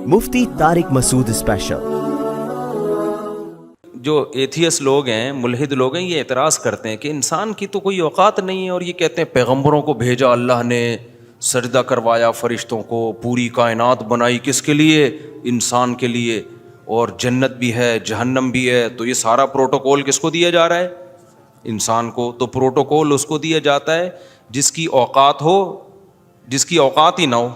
مفتی طارق مسعود special. جو ایتھیس لوگ ہیں، ملحد لوگ ہیں، یہ اعتراض کرتے ہیں کہ انسان کی تو کوئی اوقات نہیں ہے، اور یہ کہتے ہیں پیغمبروں کو بھیجا اللہ نے، سجدہ کروایا فرشتوں کو، پوری کائنات بنائی کس کے لیے؟ انسان کے لیے، اور جنت بھی ہے جہنم بھی ہے، تو یہ سارا پروٹوکول کس کو دیا جا رہا ہے؟ انسان کو۔ تو پروٹوکول اس کو دیا جاتا ہے جس کی اوقات ہو، جس کی اوقات ہی نہ ہو،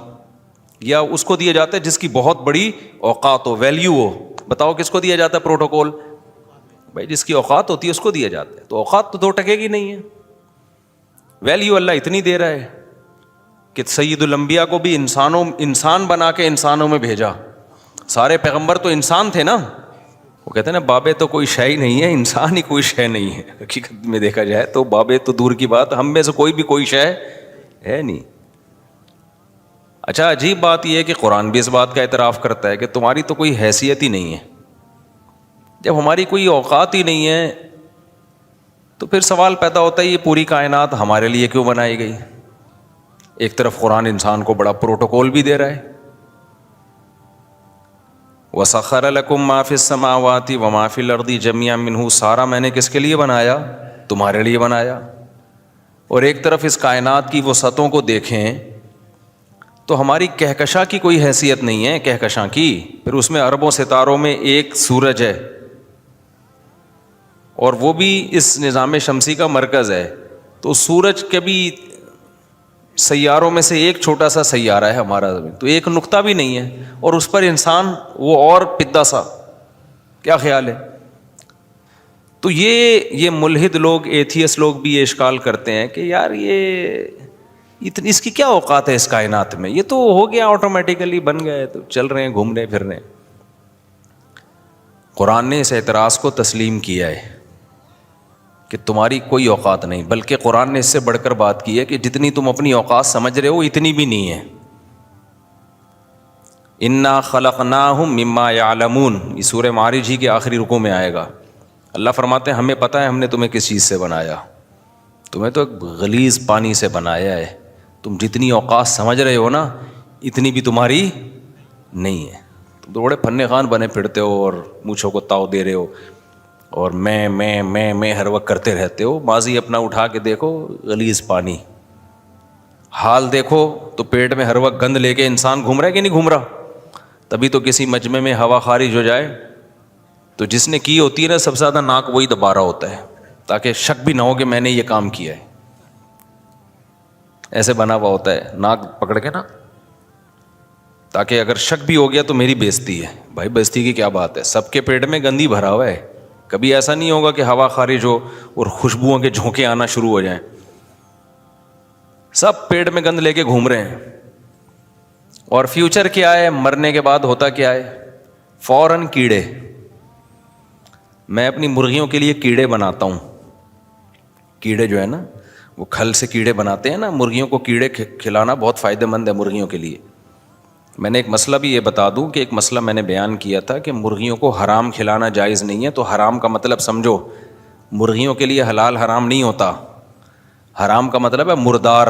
یا اس کو دیا جاتا ہے جس کی بہت بڑی اوقات ہو، ویلیو ہو۔ بتاؤ کس کو دیا جاتا ہے پروٹوکول؟ بھائی جس کی اوقات ہوتی ہے اس کو دیا جاتا ہے، تو اوقات تو 2 ٹکے کی نہیں ہے، ویلیو اللہ اتنی دے رہا ہے کہ سید الانبیاء کو بھی انسان بنا کے انسانوں میں بھیجا۔ سارے پیغمبر تو انسان تھے نا، وہ کہتے ہیں نا بابے تو کوئی شے ہی نہیں ہے، انسان ہی کوئی شے نہیں ہے۔ حقیقت میں دیکھا جائے تو بابے تو دور کی بات، ہم میں سے کوئی بھی کوئی شے ہے نہیں۔ اچھا، عجیب بات یہ ہے کہ قرآن بھی اس بات کا اعتراف کرتا ہے کہ تمہاری تو کوئی حیثیت ہی نہیں ہے۔ جب ہماری کوئی اوقات ہی نہیں ہے تو پھر سوال پیدا ہوتا ہے یہ پوری کائنات ہمارے لیے کیوں بنائی گئی؟ ایک طرف قرآن انسان کو بڑا پروٹوکول بھی دے رہا ہے، وَسَخَّرَ لَكُم مَّا فِي السَّمَاوَاتِ وَمَا فِي الْأَرْضِ جَمِيعًا مِّنْهُ، سارا میں نے کس کے لیے بنایا؟ تمہارے لیے بنایا۔ اور ایک طرف اس کائنات کی وسعتوں کو دیکھیں تو ہماری کہکشاں کی کوئی حیثیت نہیں ہے، کہکشاں کی، پھر اس میں اربوں ستاروں میں ایک سورج ہے، اور وہ بھی اس نظام شمسی کا مرکز ہے، تو سورج کے بھی سیاروں میں سے ایک چھوٹا سا سیارہ ہے ہمارا زمین، تو ایک نقطہ بھی نہیں ہے، اور اس پر انسان وہ اور پدا سا، کیا خیال ہے؟ تو یہ ملحد لوگ، ایتھیس لوگ بھی یہ اشکال کرتے ہیں کہ یار یہ اتنی اس کی کیا اوقات ہے اس کائنات میں، یہ تو ہو گیا آٹومیٹیکلی بن گئے، تو چل رہے ہیں گھوم رہے پھر رہے ہیں۔ قرآن نے اس اعتراض کو تسلیم کیا ہے کہ تمہاری کوئی اوقات نہیں، بلکہ قرآن نے اس سے بڑھ کر بات کی ہے کہ جتنی تم اپنی اوقات سمجھ رہے ہو اتنی بھی نہیں ہے۔ انا خلقناہم مما یعلمون، یہ سورہ معارج ہی کے آخری رکوع میں آئے گا۔ اللہ فرماتے ہیں ہمیں پتہ ہے ہم نے تمہیں کس چیز سے بنایا، تمہیں تو ایک غلیظ پانی سے بنایا ہے، تم جتنی اوقات سمجھ رہے ہو نا اتنی بھی تمہاری نہیں ہے، تم تو بڑے پھنے خان بنے پھرتے ہو اور مونچھوں کو تاؤ دے رہے ہو، اور میں ہر وقت کرتے رہتے ہو۔ ماضی اپنا اٹھا کے دیکھو، غلیظ پانی، حال دیکھو تو پیٹ میں ہر وقت گند لے کے انسان گھوم رہا ہے کہ نہیں گھوم رہا؟ تبھی تو کسی مجمع میں ہوا خارج ہو جائے تو جس نے کی ہوتی ہے نا سب سے زیادہ ناک وہی دبا رہا ہوتا ہے، تاکہ شک بھی نہ ہو کہ میں نے یہ کام کیا ہے، ایسے بنا ہوا ہوتا ہے ناک پکڑ کے نا، تاکہ اگر شک بھی ہو گیا تو میری بےزتی ہے۔ بھائی بےزتی کی کیا بات ہے، سب کے پیٹ میں گندی بھرا ہوا ہے، کبھی ایسا نہیں ہوگا کہ ہوا خارج ہو اور خوشبوؤں کے جھونکے آنا شروع ہو جائیں، سب پیٹ میں گند لے کے گھوم رہے ہیں۔ اور فیوچر کیا ہے، مرنے کے بعد ہوتا کیا ہے؟ فوراً کیڑے۔ میں اپنی مرغیوں کے لیے کیڑے بناتا ہوں، کیڑے جو ہے نا وہ کھل سے کیڑے بناتے ہیں نا، مرغیوں کو کیڑے کھلانا بہت فائدہ مند ہے مرغیوں کے لیے۔ میں نے ایک مسئلہ بھی یہ بتا دوں کہ ایک مسئلہ میں نے بیان کیا تھا کہ مرغیوں کو حرام کھلانا جائز نہیں ہے، تو حرام کا مطلب سمجھو، مرغیوں کے لیے حلال حرام نہیں ہوتا، حرام کا مطلب ہے مردار،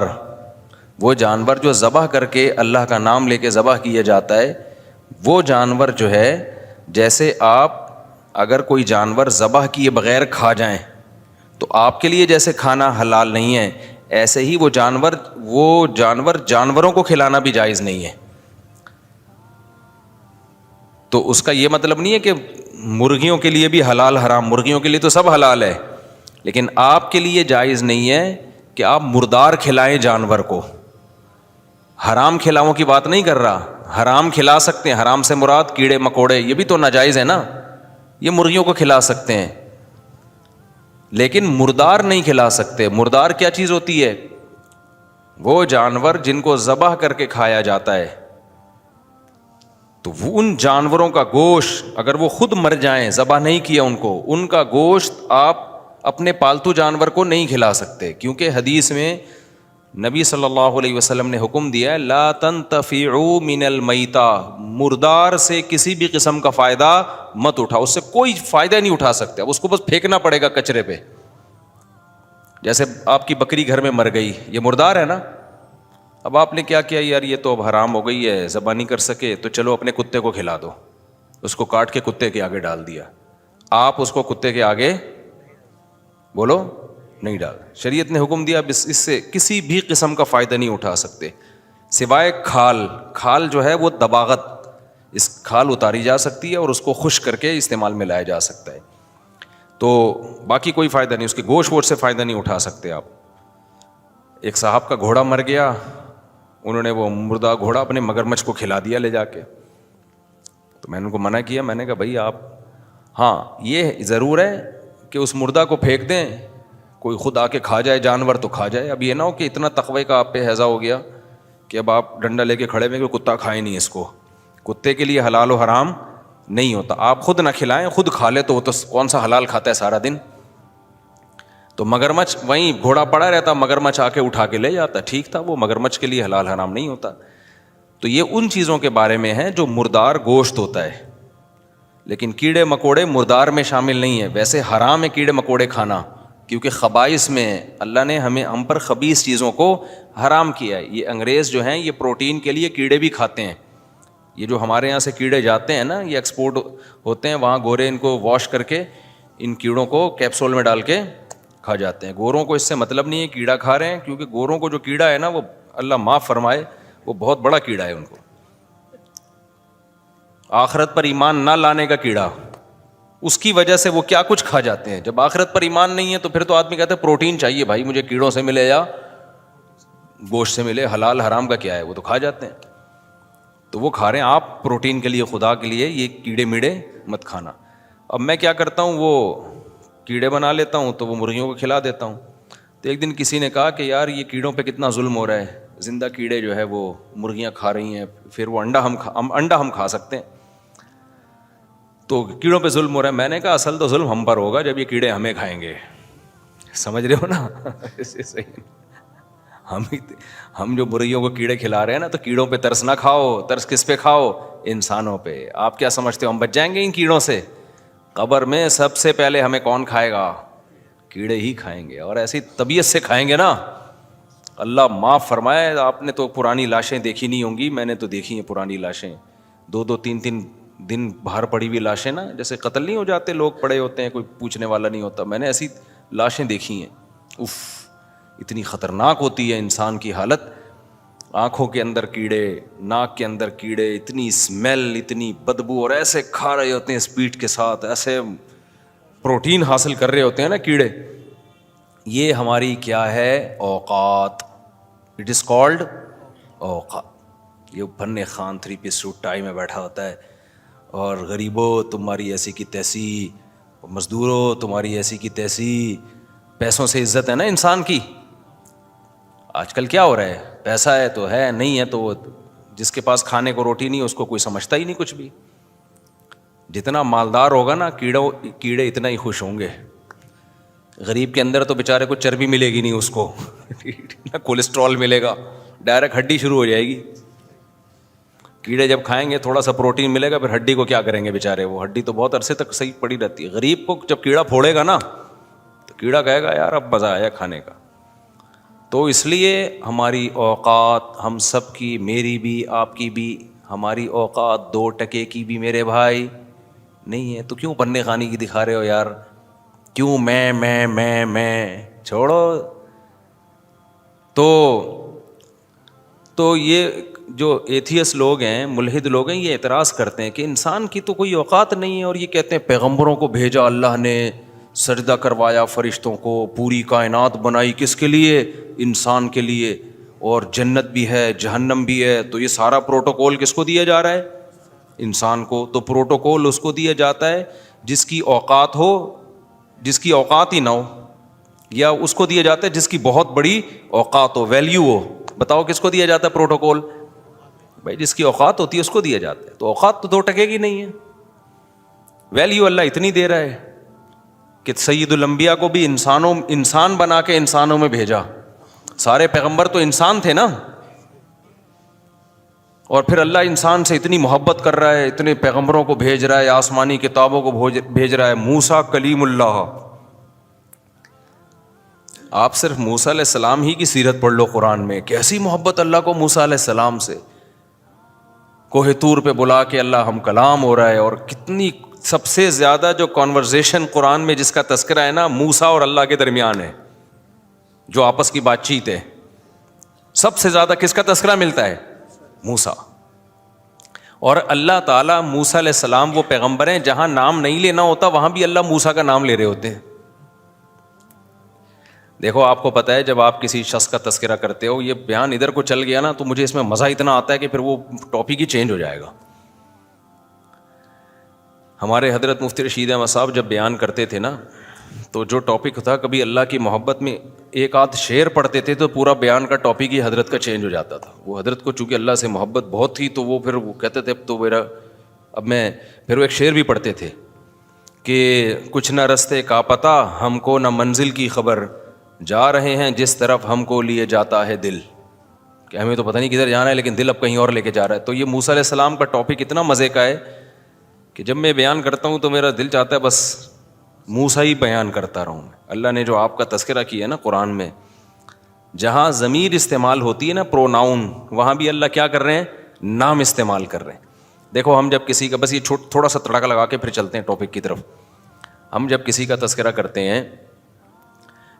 وہ جانور جو ذبح کر کے اللہ کا نام لے کے ذبح کیا جاتا ہے، وہ جانور جو ہے، جیسے آپ اگر کوئی جانور ذبح کیے بغیر کھا جائیں تو آپ کے لیے جیسے کھانا حلال نہیں ہے، ایسے ہی وہ جانور جانوروں کو کھلانا بھی جائز نہیں ہے۔ تو اس کا یہ مطلب نہیں ہے کہ مرغیوں کے لیے بھی حلال حرام، مرغیوں کے لیے تو سب حلال ہے، لیکن آپ کے لیے جائز نہیں ہے کہ آپ مردار کھلائیں جانور کو۔ حرام کھلاؤں کی بات نہیں کر رہا، حرام کھلا سکتے ہیں، حرام سے مراد کیڑے مکوڑے، یہ بھی تو ناجائز ہے نا، یہ مرغیوں کو کھلا سکتے ہیں، لیکن مردار نہیں کھلا سکتے۔ مردار کیا چیز ہوتی ہے؟ وہ جانور جن کو ذبح کر کے کھایا جاتا ہے، تو وہ ان جانوروں کا گوشت اگر وہ خود مر جائیں، ذبح نہیں کیا ان کو، ان کا گوشت آپ اپنے پالتو جانور کو نہیں کھلا سکتے، کیونکہ حدیث میں نبی صلی اللہ علیہ وسلم نے حکم دیا ہے لا تنتفعوا من المیتہ، مردار سے کسی بھی قسم کا فائدہ مت اٹھاؤ، اس سے کوئی فائدہ نہیں اٹھا سکتے، اب اس کو بس پھینکنا پڑے گا کچرے پہ۔ جیسے آپ کی بکری گھر میں مر گئی، یہ مردار ہے نا، اب آپ نے کیا کیا یار، یہ تو اب حرام ہو گئی ہے، ذبح نہیں کر سکے تو چلو اپنے کتے کو کھلا دو، اس کو کاٹ کے کتے کے آگے ڈال دیا. آپ اس کو کتے کے آگے بولو نہیں ڈال. شریعت نے حکم دیا اس سے کسی بھی قسم کا فائدہ نہیں اٹھا سکتے سوائے کھال. کھال جو ہے وہ دباغت، اس کھال اتاری جا سکتی ہے اور اس کو خشک کر کے استعمال میں لایا جا سکتا ہے. تو باقی کوئی فائدہ نہیں، اس کے گوشت ووشت سے فائدہ نہیں اٹھا سکتے آپ. ایک صاحب کا گھوڑا مر گیا، انہوں نے وہ مردہ گھوڑا اپنے مگرمچھ کو کھلا دیا لے جا کے. تو میں نے ان کو منع کیا، میں نے کہا بھائی آپ، ہاں یہ ضرور ہے کہ اس مردہ کو پھینک دیں، کوئی خود آ کے کھا جائے جانور تو کھا جائے. اب یہ نہ ہو کہ اتنا تقوی کا آپ پہ ہیضہ ہو گیا کہ اب آپ ڈنڈا لے کے کھڑے ہوئے کہ کتا کھائے نہیں اس کو. کتے کے لیے حلال و حرام نہیں ہوتا. آپ خود نہ کھلائیں، خود کھا لے تو وہ تو کون سا حلال کھاتا ہے سارا دن. تو مگرمچھ وہیں گھوڑا پڑا رہتا، مگرمچھ آ کے اٹھا کے لے جاتا، ٹھیک تھا، وہ مگرمچھ کے لیے حلال حرام نہیں ہوتا. تو یہ ان چیزوں کے بارے میں ہے جو مردار گوشت ہوتا ہے، لیکن کیڑے مکوڑے مردار میں شامل نہیں ہیں. ویسے حرام ہے کیڑے مکوڑے کھانا، کیونکہ خبائث میں اللہ نے ہم پر خبیث چیزوں کو حرام کیا ہے. یہ انگریز جو ہیں یہ پروٹین کے لیے کیڑے بھی کھاتے ہیں. یہ جو ہمارے یہاں سے کیڑے جاتے ہیں نا، یہ ایکسپورٹ ہوتے ہیں وہاں، گورے ان کو واش کر کے ان کیڑوں کو کیپسول میں ڈال کے کھا جاتے ہیں. گوروں کو اس سے مطلب نہیں ہے کیڑا کھا رہے ہیں، کیونکہ گوروں کو جو کیڑا ہے نا، وہ اللہ معاف فرمائے وہ بہت بڑا کیڑا ہے. ان کو آخرت پر ایمان نہ لانے کا کیڑا، اس کی وجہ سے وہ کیا کچھ کھا جاتے ہیں. جب آخرت پر ایمان نہیں ہے تو پھر تو آدمی کہتا ہے پروٹین چاہیے بھائی مجھے، کیڑوں سے ملے یا گوشت سے ملے، حلال حرام کا کیا ہے، وہ تو کھا جاتے ہیں. تو وہ کھا رہے ہیں، آپ پروٹین کے لیے خدا کے لیے یہ کیڑے میڑے مت کھانا. اب میں کیا کرتا ہوں، وہ کیڑے بنا لیتا ہوں تو وہ مرغیوں کو کھلا دیتا ہوں. تو ایک دن کسی نے کہا کہ یار یہ کیڑوں پہ کتنا ظلم ہو رہا ہے، زندہ کیڑے جو ہے وہ مرغیاں کھا رہی ہیں، پھر وہ انڈا ہم کھا سکتے ہیں، تو کیڑوں پہ ظلم ہو رہا ہے. میں نے کہا اصل تو ظلم ہم پر ہوگا جب یہ کیڑے ہمیں کھائیں گے. سمجھ رہے ہو نا؟ ہم جو مرغیوں کو کیڑے کھلا رہے ہیں نا، تو کیڑوں پہ ترس نہ کھاؤ. ترس کس پہ کھاؤ؟ انسانوں پہ. آپ کیا سمجھتے ہو ہم بچ جائیں گے ان کیڑوں سے؟ قبر میں سب سے پہلے ہمیں کون کھائے گا؟ کیڑے ہی کھائیں گے، اور ایسی طبیعت سے کھائیں گے نا، اللہ معاف فرمائے. آپ نے تو پرانی لاشیں دیکھی نہیں ہوں گی، میں نے تو دیکھی ہیں پرانی لاشیں، 2-2 3-3 دن باہر پڑی ہوئی لاشیں نا، جیسے قتل نہیں ہو جاتے لوگ پڑے ہوتے ہیں، کوئی پوچھنے والا نہیں ہوتا. میں نے ایسی لاشیں دیکھی ہیں. اف، اتنی خطرناک ہوتی ہے انسان کی حالت. آنکھوں کے اندر کیڑے، ناک کے اندر کیڑے، اتنی اسمیل، اتنی بدبو، اور ایسے کھا رہے ہوتے ہیں اسپیڈ کے ساتھ، ایسے پروٹین حاصل کر رہے ہوتے ہیں نا کیڑے. یہ ہماری کیا ہے؟ اوقات. اٹ از کالڈ اوقات. یہ فن خان 3 پیس سوٹ ٹائی میں بیٹھا ہوتا ہے، اور غریبوں تمہاری ایسی کی تیسی، مزدوروں تمہاری ایسی کی تیسی. پیسوں سے عزت ہے نا انسان کی. آج کل کیا ہو رہا ہے؟ پیسہ ہے تو ہے، نہیں ہے تو جس کے پاس کھانے کو روٹی نہیں اس کو کوئی سمجھتا ہی نہیں کچھ بھی. جتنا مالدار ہوگا نا کیڑے اتنا ہی خوش ہوں گے. غریب کے اندر تو بیچارے کو چربی ملے گی نہیں، اس کو نہ کولیسٹرول ملے گا، ڈائریکٹ ہڈی شروع ہو جائے گی. کیڑے جب کھائیں گے تھوڑا سا پروٹین ملے گا، پھر ہڈی کو کیا کریں گے بیچارے، وہ ہڈی تو بہت عرصے تک صحیح پڑی رہتی ہے. غریب کو جب کیڑا پھوڑے گا نا تو کیڑا کہے گا یار اب مزہ آیا کھانے کا. تو اس لیے ہماری اوقات، ہم سب کی، میری بھی آپ کی بھی، ہماری اوقات 2 ٹکے کی بھی میرے بھائی نہیں ہے. تو کیوں پنے خانی کی دکھا رہے ہو یار؟ کیوں میں چھوڑو. تو یہ جو ایتھیس لوگ ہیں، ملحد لوگ ہیں، یہ اعتراض کرتے ہیں کہ انسان کی تو کوئی اوقات نہیں ہے، اور یہ کہتے ہیں پیغمبروں کو بھیجا اللہ نے، سجدہ کروایا فرشتوں کو، پوری کائنات بنائی کس کے لیے؟ انسان کے لیے، اور جنت بھی ہے جہنم بھی ہے. تو یہ سارا پروٹوکول کس کو دیا جا رہا ہے؟ انسان کو. تو پروٹوکول اس کو دیا جاتا ہے جس کی اوقات ہو، جس کی اوقات ہی نہ ہو، یا اس کو دیا جاتا ہے جس کی بہت بڑی اوقات ہو، ویلیو ہو. بتاؤ کس کو دیا جاتا ہے پروٹوکول؟ بھائی جس کی اوقات ہوتی ہے اس کو دیا جاتا ہے. تو اوقات تو 2 ٹکے کی نہیں ہے، ویلیو اللہ اتنی دے رہا ہے کہ سید الانبیاء کو بھی انسان بنا کے انسانوں میں بھیجا. سارے پیغمبر تو انسان تھے نا، اور پھر اللہ انسان سے اتنی محبت کر رہا ہے، اتنے پیغمبروں کو بھیج رہا ہے، آسمانی کتابوں کو بھیج رہا ہے. موسیٰ کلیم اللہ، آپ صرف موسیٰ علیہ السلام ہی کی سیرت پڑھ لو قرآن میں، کیسی محبت اللہ کو موسیٰ علیہ السلام سے، کوہ طور پہ بلا کے اللہ ہم کلام ہو رہا ہے، اور کتنی سب سے زیادہ جو کانورزیشن قرآن میں جس کا تذکرہ ہے نا موسیٰ اور اللہ کے درمیان ہے، جو آپس کی بات چیت ہے، سب سے زیادہ کس کا تذکرہ ملتا ہے؟ موسیٰ. اور اللہ تعالیٰ موسیٰ علیہ السلام وہ پیغمبر ہیں جہاں نام نہیں لینا ہوتا وہاں بھی اللہ موسیٰ کا نام لے رہے ہوتے ہیں. دیکھو آپ کو پتہ ہے جب آپ کسی شخص کا تذکرہ کرتے ہو، یہ بیان ادھر کو چل گیا نا تو مجھے اس میں مزہ اتنا آتا ہے کہ پھر وہ ٹاپک ہی چینج ہو جائے گا. ہمارے حضرت مفتی رشید احمد صاحب جب بیان کرتے تھے نا تو جو ٹاپک تھا، کبھی اللہ کی محبت میں ایک آدھ شعر پڑھتے تھے تو پورا بیان کا ٹاپک ہی حضرت کا چینج ہو جاتا تھا. وہ حضرت کو چونکہ اللہ سے محبت بہت تھی تو وہ پھر وہ کہتے تھے اب میں پھر وہ ایک شعر بھی پڑھتے تھے کہ کچھ نہ رستے کا پتہ ہم کو، نہ منزل کی خبر، جا رہے ہیں جس طرف ہم کو لیے جاتا ہے دل، کہ ہمیں تو پتہ نہیں کدھر جانا ہے لیکن دل اب کہیں اور لے کے جا رہا ہے. تو یہ موسیٰ علیہ السلام کا ٹاپک اتنا مزے کا ہے کہ جب میں بیان کرتا ہوں تو میرا دل چاہتا ہے بس موسیٰ ہی بیان کرتا رہوں. اللہ نے جو آپ کا تذکرہ کیا ہے نا قرآن میں، جہاں ضمیر استعمال ہوتی ہے نا پروناؤن، وہاں بھی اللہ کیا کر رہے ہیں؟ نام استعمال کر رہے ہیں. دیکھو ہم جب کسی کا، بس یہ تھوڑا سا تڑکا لگا کے پھر چلتے ہیں ٹاپک کی طرف. ہم جب کسی کا تذکرہ کرتے ہیں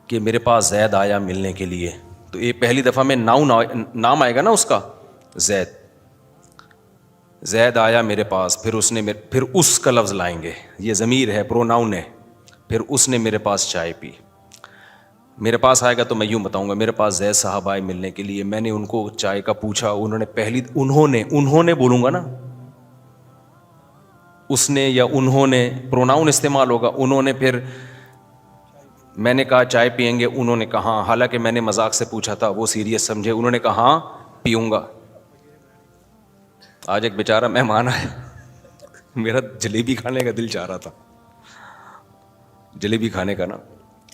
کہ میرے پاس زید آیا ملنے کے لیے، تو یہ پہلی دفعہ میں نام آئے گا نا اس کا، زید آیا میرے پاس، پھر اس کا لفظ لائیں گے، یہ ضمیر ہے، پروناؤن ہے. پھر اس نے میرے پاس چائے پی. میرے پاس آئے گا تو میں یوں بتاؤں گا میرے پاس زید صاحب آئے ملنے کے لیے، میں نے ان کو چائے کا پوچھا، انہوں نے بولوں گا نا، اس نے یا انہوں نے پروناؤن استعمال ہوگا. انہوں نے، پھر میں نے کہا چائے پئیں گے، انہوں نے کہا، حالانکہ میں نے مذاق سے پوچھا تھا، وہ سیریس سمجھے، انہوں نے کہا ہاں پیوں گا. آج ایک بیچارہ مہمان آیا، میرا جلیبی کھانے کا دل چاہ رہا تھا، جلیبی کھانے کا نا.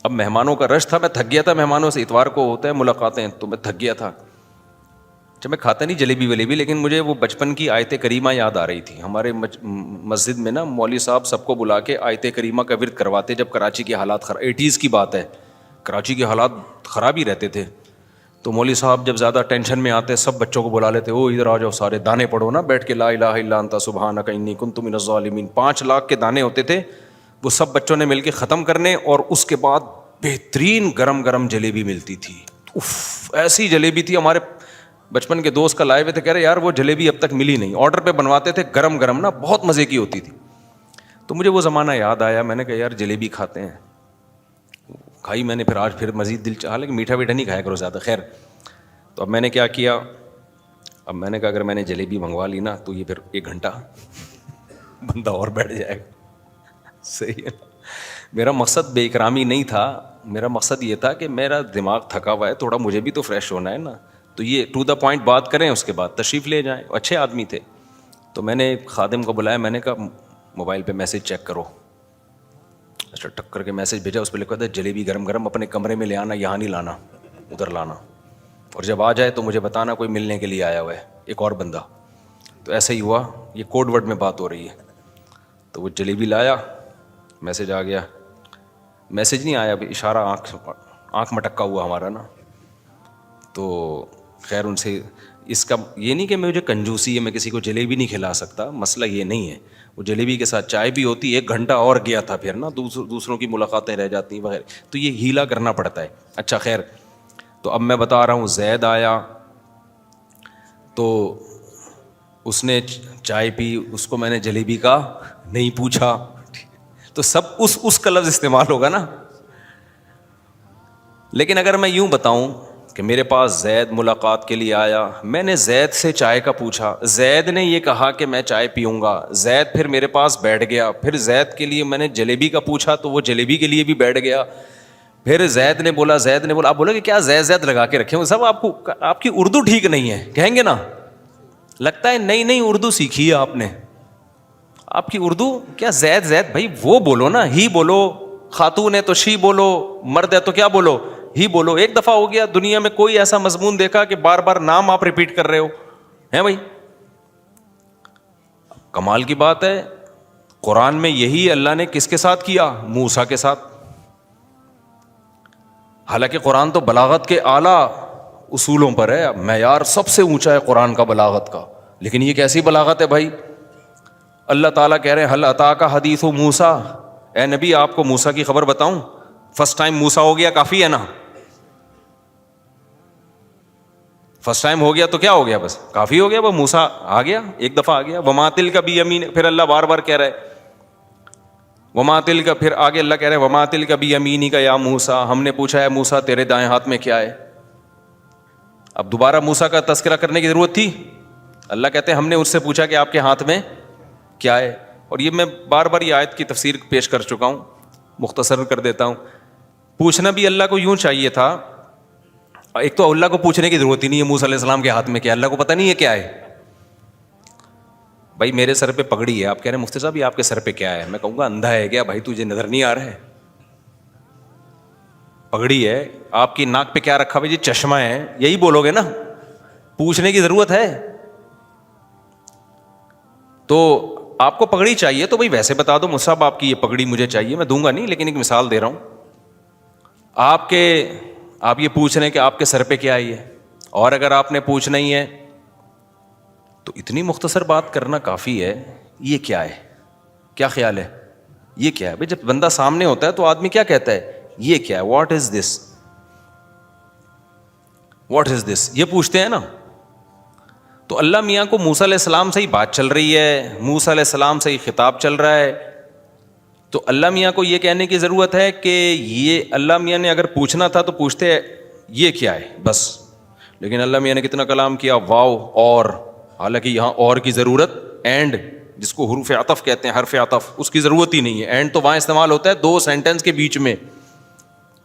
اب مہمانوں کا رش تھا، میں تھک گیا تھا مہمانوں سے، اتوار کو ہوتا ہے ملاقاتیں، تو میں تھک گیا تھا. جب میں کھاتا نہیں جلیبی ولیبی، لیکن مجھے وہ بچپن کی آیت کریمہ یاد آ رہی تھی. ہمارے مسجد میں نا مولوی صاحب سب کو بلا کے آیت کریمہ کا ورد کرواتے جب کراچی کے حالات 80s کی بات ہے، کراچی کے حالات خراب ہی رہتے تھے. تو مولوی صاحب جب زیادہ ٹینشن میں آتے سب بچوں کو بلا لیتے، او ادھر آ جاؤ سارے، دانے پڑھو نا بیٹھ کے، لا الہ الا انت سبحانک انی کنت من الظالمین. 5 لاکھ کے دانے ہوتے تھے، وہ سب بچوں نے مل کے ختم کرنے، اور اس کے بعد بہترین گرم گرم جلیبی ملتی تھی. ایسی جلیبی تھی، ہمارے بچپن کے دوست کا لائے ہوئے تھے، کہہ رہے یار وہ جلیبی اب تک ملی نہیں، آرڈر پہ بنواتے تھے گرم گرم نا، بہت مزے کی ہوتی تھی. تو مجھے وہ زمانہ یاد آیا، میں نے کہا یار جلیبی کھاتے ہیں. کھائی میں نے، پھر آج پھر مزید دل چاہا، لیکن میٹھا ویٹھا نہیں کھایا کرو زیادہ. خیر، تو اب میں نے کیا کیا، اب میں نے کہا اگر میں نے جلیبی منگوا لی نا تو یہ پھر 1 گھنٹہ بندہ اور بیٹھ جائے گا. صحیح ہے. میرا مقصد بے اکرامی نہیں تھا، میرا مقصد یہ تھا کہ میرا دماغ تھکا ہوا ہے تھوڑا، مجھے بھی تو فریش ہونا ہے نا. تو یہ ٹو دا پوائنٹ بات کریں، اس کے بعد تشریف لے جائیں. اچھے آدمی تھے. تو میں نے خادم کو بلایا، میں نے کہا موبائل پہ میسج چیک کرو. اچھا، ٹک کر کے میسج بھیجا، اس پہ لکھا تھا جلیبی گرم گرم اپنے کمرے میں لے آنا، یہاں نہیں لانا، ادھر لانا، اور جب آ جائے تو مجھے بتانا کوئی ملنے کے لیے آیا ہوا ہے، ایک اور بندہ. تو ایسے ہی ہوا، یہ کوڈ ورڈ میں بات ہو رہی ہے. تو وہ جلیبی لایا، میسج آ گیا. میسج نہیں آیا، اشارہ آنکھ مٹکا ہوا ہمارا نا. تو خیر ان سے اس کا یہ نہیں کہ مجھے کنجوسی ہے، میں کسی کو جلیبی نہیں کھلا سکتا، مسئلہ یہ نہیں ہے. وہ جلیبی کے ساتھ چائے بھی ہوتی، 1 گھنٹہ اور گیا تھا پھر نا، دوسروں کی ملاقاتیں رہ جاتی وغیرہ، تو یہ ہیلا کرنا پڑتا ہے. اچھا خیر، تو اب میں بتا رہا ہوں، زید آیا تو اس نے چائے پی، اس کو میں نے جلیبی کا نہیں پوچھا، تو سب اس کا لفظ استعمال ہوگا نا. لیکن اگر میں یوں بتاؤں کہ میرے پاس زید ملاقات کے لیے آیا، میں نے زید سے چائے کا پوچھا، زید نے یہ کہا کہ میں چائے پیوں گا، زید پھر میرے پاس بیٹھ گیا، پھر زید کے لیے میں نے جلیبی کا پوچھا تو وہ جلیبی کے لیے بھی بیٹھ گیا، پھر زید نے بولا، آپ بولے کہ کیا زید لگا کے رکھے ہوئے سب، آپ کی اردو ٹھیک نہیں ہے، کہیں گے نا. لگتا ہے نئی اردو سیکھی ہے آپ نے، آپ کی اردو کیا زید بھائی وہ بولو نا، ہی بولو، خاتون ہے تو شی بولو، مرد ہے تو کیا بولو، ہی بولو. ایک دفعہ ہو گیا، دنیا میں کوئی ایسا مضمون دیکھا کہ بار بار نام آپ ریپیٹ کر رہے ہو ہیں بھائی؟ کمال کی بات ہے، قرآن میں یہی اللہ نے کس کے ساتھ کیا؟ موسیٰ کے ساتھ. حالانکہ قرآن تو بلاغت کے اعلیٰ اصولوں پر ہے، معیار سب سے اونچا ہے قرآن کا بلاغت کا، لیکن یہ کیسی بلاغت ہے بھائی؟ اللہ تعالیٰ کہہ رہے ہیں حل اتاک حدیث موسیٰ، اے نبی آپ کو موسیٰ کی خبر بتاؤں؟ فرسٹ ٹائم موسیٰ ہو گیا کافی ہے نا، فرسٹ ٹائم ہو گیا تو کیا ہو گیا، بس کافی ہو گیا، وہ موسیٰ آ گیا، ایک دفعہ آ گیا. وما تلک بیمین، پھر اللہ بار بار کہہ رہے وما تلک، پھر آگے اللہ کہہ رہے وما تلک بیمینک یا موسیٰ، ہم نے پوچھا ہے موسیٰ تیرے دائیں ہاتھ میں کیا ہے. اب دوبارہ موسیٰ کا تذکرہ کرنے کی ضرورت تھی؟ اللہ کہتے ہیں ہم نے اس سے پوچھا کہ آپ کے ہاتھ میں کیا ہے. اور یہ میں بار بار یہ آیت کی تفسیر پیش کر چکا ہوں، مختصر کر دیتا ہوں. پوچھنا بھی اللہ کو یوں چاہیے تھا، ایک تو اللہ کو پوچھنے کی ضرورت ہی نہیں ہے موسیٰ علیہ السلام کے ہاتھ میں کیا، اللہ کو پتہ نہیں ہے کیا ہے. بھائی میرے سر پہ پگڑی ہے، آپ کہہ رہے ہیں مفتی صاحب یہ آپ کے سر پہ کیا ہے، میں کہوں گا اندھا ہے کیا بھائی، تجھے نظر نہیں آ رہا ہے؟ پگڑی ہے. آپ کی ناک پہ کیا رکھا ہوئی؟ جی چشمہ ہے، یہی بولو گے نا، پوچھنے کی ضرورت ہے؟ تو آپ کو پگڑی چاہیے تو بھائی ویسے بتا دو مصعب آپ کی یہ پگڑی مجھے چاہیے، میں دوں گا نہیں، لیکن ایک مثال دے رہا ہوں. آپ یہ پوچھ رہے ہیں کہ آپ کے سر پہ کیا ہے یہ، اور اگر آپ نے پوچھنا ہی ہے تو اتنی مختصر بات کرنا کافی ہے. یہ کیا ہے، کیا خیال ہے، یہ کیا ہے؟ بھائی جب بندہ سامنے ہوتا ہے تو آدمی کیا کہتا ہے، یہ کیا ہے، what is this, what is دس، یہ پوچھتے ہیں نا. تو اللہ میاں کو موسیٰ علیہ السلام سے ہی بات چل رہی ہے، موسیٰ علیہ السلام سے ہی خطاب چل رہا ہے، تو اللہ میاں کو یہ کہنے کی ضرورت ہے کہ یہ اللہ میاں نے اگر پوچھنا تھا تو پوچھتے یہ کیا ہے بس. لیکن اللہ میاں نے کتنا کلام کیا، واو، اور، حالانکہ یہاں اور کی ضرورت، اینڈ جس کو حروف عطف کہتے ہیں، حرف عطف، اس کی ضرورت ہی نہیں ہے. اینڈ تو وہاں استعمال ہوتا ہے دو سینٹنس کے بیچ میں.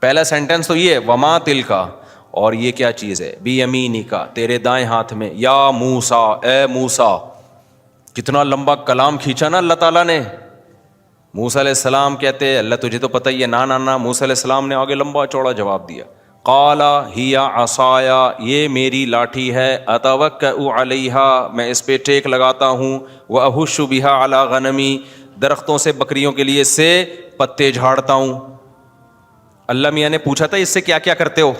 پہلا سینٹنس تو یہ ہے وما تلکا، اور یہ کیا چیز ہے، بیمینکا، تیرے دائیں ہاتھ میں، یا موسیٰ، اے موسیٰ. کتنا لمبا کلام کھینچا نا اللہ تعالیٰ نے. موسیٰ علیہ السلام کہتے اللہ تجھے تو پتہ ہی ہے، نا نا نا. موسیٰ علیہ السلام نے آگے لمبا چوڑا جواب دیا. قال ہی عصایا، یہ میری لاٹھی ہے، اتوکأ علیہا، میں اس پہ ٹیک لگاتا ہوں، واہش بہا علی غنمی، درختوں سے بکریوں کے لیے اس سے پتے جھاڑتا ہوں. اللہ میاں نے پوچھا تھا اس سے کیا کیا کرتے ہو،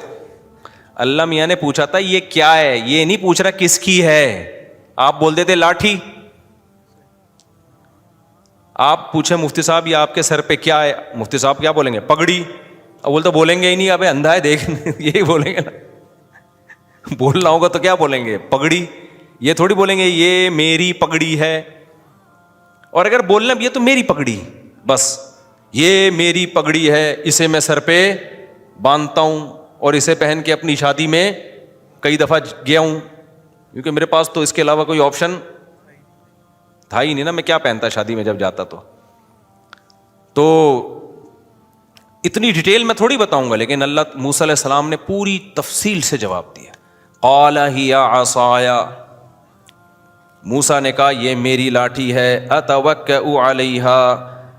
اللہ میاں نے پوچھا تھا یہ کیا ہے، یہ نہیں پوچھ رہا کس کی ہے. آپ بول دیتے لاٹھی. آپ پوچھیں مفتی صاحب یہ آپ کے سر پہ کیا ہے، مفتی صاحب کیا بولیں گے، پگڑی. اب بولتے بولیں گے ہی نہیں، ابے اندھا ہے دیکھ، یہی بولیں گے نا. بولنا ہوگا تو کیا بولیں گے، پگڑی. یہ تھوڑی بولیں گے یہ میری پگڑی ہے. اور اگر بولنا بھی ہے تو میری پگڑی، بس یہ میری پگڑی ہے، اسے میں سر پہ باندھتا ہوں اور اسے پہن کے اپنی شادی میں کئی دفعہ گیا ہوں، کیونکہ میرے پاس تو اس کے علاوہ کوئی آپشن تھا ہی نہیں نا، میں کیا پہنتا شادی میں جب جاتا. تو اتنی ڈیٹیل میں تھوڑی بتاؤں گا، لیکن اللہ موسیٰ علیہ السلام نے پوری تفصیل سے جواب دیا. قال ہی عصایا، موسیٰ نے کہا یہ میری لاٹھی ہے، اتوکأ علیہا،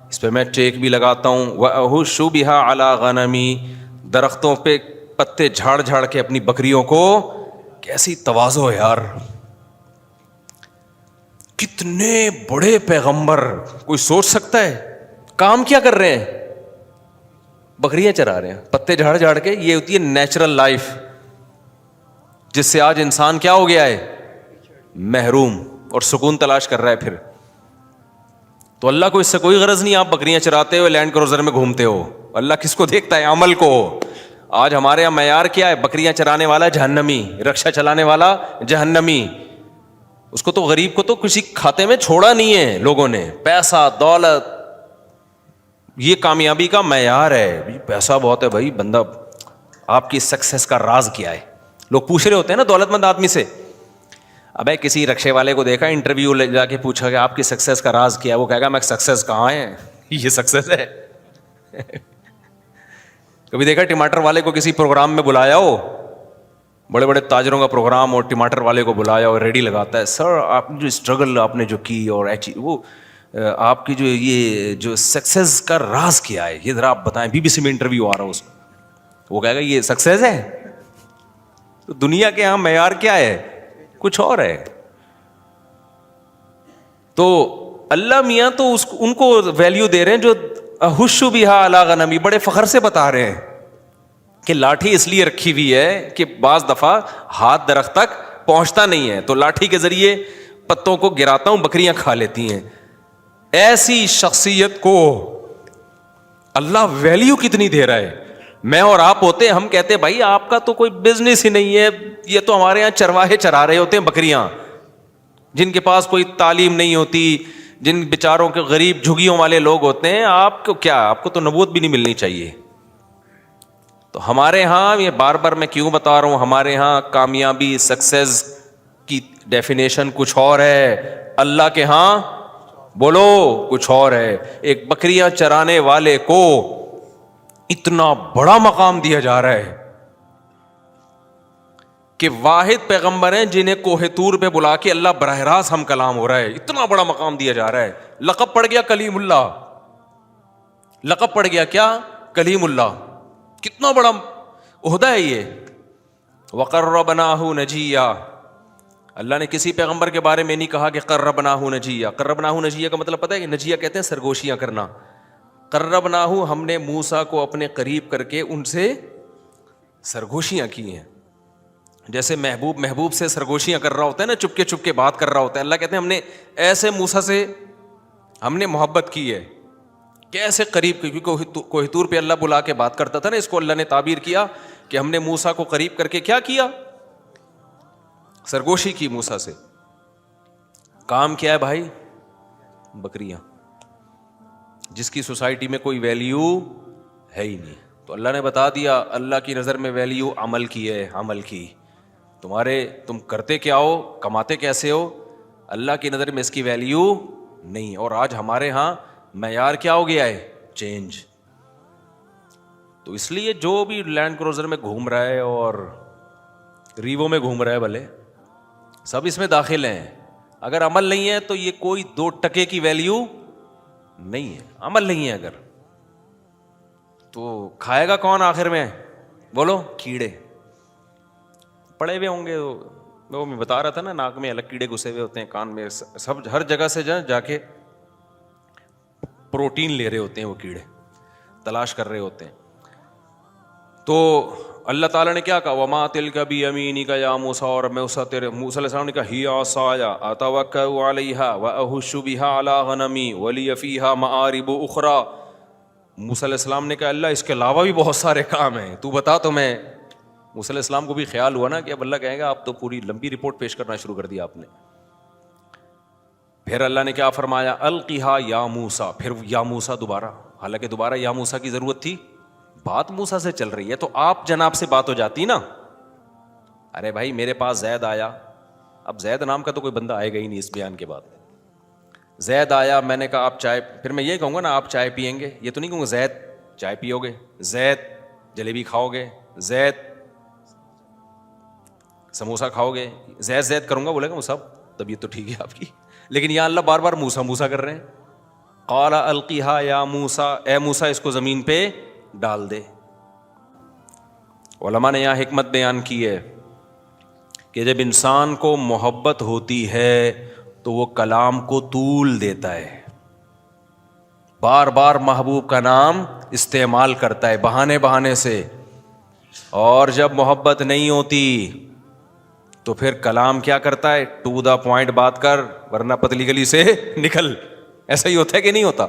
اس پہ میں ٹیک بھی لگاتا ہوں، واہش بہا علی غنمی، درختوں پہ پتے جھاڑ جھاڑ کے اپنی بکریوں کو. کیسی تواضع ہے یار، کتنے بڑے پیغمبر. کوئی سوچ سکتا ہے کام کیا کر رہے ہیں، بکریاں چرا رہے ہیں پتے جھاڑ جھاڑ کے. یہ ہوتی ہے نیچرل لائف، جس سے آج انسان کیا ہو گیا ہے، محروم، اور سکون تلاش کر رہا ہے پھر. تو اللہ کو اس سے کوئی غرض نہیں آپ بکریاں چراتے ہو، لینڈ کروزر میں گھومتے ہو. اللہ کس کو دیکھتا ہے، عمل کو. آج ہمارے یہاں معیار کیا ہے، بکریاں چرانے والا جہنمی، رکشا چلانے والا جہنمی. اس کو تو غریب کو تو کسی کھاتے میں چھوڑا نہیں ہے لوگوں نے. پیسہ، دولت، یہ کامیابی کا معیار ہے. پیسہ بہت ہے بھائی، بندہ آپ کی سکسیس کا راز کیا ہے. لوگ پوچھ رہے ہوتے ہیں نا دولت مند آدمی سے. ابے کسی رکشے والے کو دیکھا انٹرویو لے جا کے پوچھا کہ آپ کی سکسیس کا راز کیا ہے، وہ کہے گا میں سکسیس کہاں ہے، یہ سکسیس ہے. کبھی دیکھا ٹماٹر والے کو کسی پروگرام میں بلایا ہو، بڑے بڑے تاجروں کا پروگرام، اور ٹماٹر والے کو بلایا اور ریڈی لگاتا ہے، سر آپ جو اسٹرگل آپ نے جو کی اور وہ آپ کی جو یہ جو سکسیس کا راز کیا ہے یہ ذرا آپ بتائیں. بی بی سی میں انٹرویو آ رہا ہو اس کو، وہ کہے گا یہ سکسیس ہے. تو دنیا کے یہاں معیار کیا ہے، کچھ اور ہے. تو اللہ میاں تو ان کو ویلیو دے رہے ہیں جو اہش بہا علی غنمی، بڑے فخر سے بتا رہے ہیں. کہ لاٹھی اس لیے رکھی ہوئی ہے کہ بعض دفعہ ہاتھ درخت تک پہنچتا نہیں ہے تو لاٹھی کے ذریعے پتوں کو گراتا ہوں, بکریاں کھا لیتی ہیں. ایسی شخصیت کو اللہ ویلیو کتنی دے رہا ہے. میں اور آپ ہوتے ہم کہتے بھائی آپ کا تو کوئی بزنس ہی نہیں ہے, یہ تو ہمارے یہاں چرواہے چرا رہے ہوتے ہیں بکریاں, جن کے پاس کوئی تعلیم نہیں ہوتی, جن بیچاروں کے غریب جھگیوں والے لوگ ہوتے ہیں. آپ کو کیا, آپ کو تو نبوت بھی نہیں ملنی چاہیے. تو ہمارے ہاں, یہ بار بار میں کیوں بتا رہا ہوں, ہمارے ہاں کامیابی سکسیس کی ڈیفینیشن کچھ اور ہے, اللہ کے ہاں بولو کچھ اور ہے. ایک بکریاں چرانے والے کو اتنا بڑا مقام دیا جا رہا ہے کہ واحد پیغمبر ہیں جنہیں کوہ طور پہ بلا کے اللہ براہ راست ہم کلام ہو رہا ہے. اتنا بڑا مقام دیا جا رہا ہے. لقب پڑ گیا کلیم اللہ, لقب پڑ گیا کیا, کلیم اللہ. کتنا بڑا عہدہ ہے یہ. وقربناہ نجیہ, اللہ نے کسی پیغمبر کے بارے میں نہیں کہا کہ قربناہ نجیہ. قربناہ نجیہ کا مطلب پتہ ہے کہ نجیہ کہتے ہیں سرگوشیاں کرنا. قربناہ, ہم نے موسیٰ کو اپنے قریب کر کے ان سے سرگوشیاں کی ہیں. جیسے محبوب سے سرگوشیاں کر رہا ہوتا ہے نا, چپ کے بات کر رہا ہوتا ہے. اللہ کہتے ہیں ہم نے ایسے موسیٰ سے ہم نے محبت کی ہے. کیسے قریب, کیونکہ کوہ طور پہ اللہ بلا کے بات کرتا تھا نا, اس کو اللہ نے تعبیر کیا کہ ہم نے موسیٰ کو قریب کر کے کیا کیا, سرگوشی کی موسیٰ سے. کام کیا ہے بھائی, بکریاں, جس کی سوسائٹی میں کوئی ویلیو ہے ہی نہیں. تو اللہ نے بتا دیا اللہ کی نظر میں ویلیو عمل کی ہے, عمل کی. تم کرتے کیا ہو, کماتے کیسے ہو, اللہ کی نظر میں اس کی ویلیو نہیں. اور آج ہمارے ہاں معیار کیا ہو گیا ہے, چینج. تو اس لیے جو بھی لینڈ کروزر میں گھوم رہا ہے اور ریوو میں گھوم رہا ہے, بھلے سب اس میں داخل ہیں, اگر عمل نہیں ہے تو یہ کوئی 2 ٹکے کی ویلیو نہیں ہے. عمل نہیں ہے اگر, تو کھائے گا کون آخر میں, بولو, کیڑے پڑے ہوئے ہوں گے. وہ میں بتا رہا تھا نا, ناک میں الگ کیڑے گھسے ہوئے ہوتے ہیں, کان میں, سب ہر جگہ سے جا کے پروٹین لے رہے ہوتے ہیں, وہ کیڑے تلاش کر رہے ہوتے ہیں. تو اللہ تعالیٰ نے کیا کہا, وما تلک بیمینک یا موسیٰ, اور میں موسیٰ علیہ السلام نے کہا ہی عصایا اتوکأ علیہا واہش بہا علی غنمی ولی فیہا مآرب اخری. موسیٰ علیہ السلام نے کہا اللہ اس کے علاوہ بھی بہت سارے کام ہیں, تو بتا. تو میں موسیٰ علیہ السلام کو بھی خیال ہوا نا کہ اب اللہ کہے گا آپ تو پوری لمبی رپورٹ پیش کرنا شروع کر دیا آپ نے. پھر اللہ نے کیا فرمایا, القیہا یا موسیٰ. پھر یا موسیٰ دوبارہ, حالانکہ دوبارہ یا موسیٰ کی ضرورت تھی, بات موسیٰ سے چل رہی ہے تو آپ جناب سے بات ہو جاتی نا. ارے بھائی میرے پاس زید آیا, اب زید نام کا تو کوئی بندہ آئے گا ہی نہیں اس بیان کے بعد. زید آیا, میں نے کہا آپ چائے, پھر میں یہ کہوں گا نا آپ چائے پئیں گے, یہ تو نہیں کہوں گا زید چائے پیو گے, زید جلیبی کھاؤ گے, زید سموسہ کھاؤ گے, زید زید کروں گا, بولے گا وہ سب طبیعت تو ٹھیک ہے آپ کی. لیکن یہاں اللہ بار بار موسیٰ موسیٰ کر رہے ہیں. قال القیہا یا موسیٰ, اے موسیٰ اس کو زمین پہ ڈال دے. علماء نے یہاں حکمت بیان کی ہے کہ جب انسان کو محبت ہوتی ہے تو وہ کلام کو طول دیتا ہے, بار بار محبوب کا نام استعمال کرتا ہے بہانے سے. اور جب محبت نہیں ہوتی تو پھر کلام کیا کرتا ہے, ٹو دا پوائنٹ بات کر ورنہ پتلی گلی سے نکل. ایسا ہی ہوتا ہے کہ نہیں ہوتا,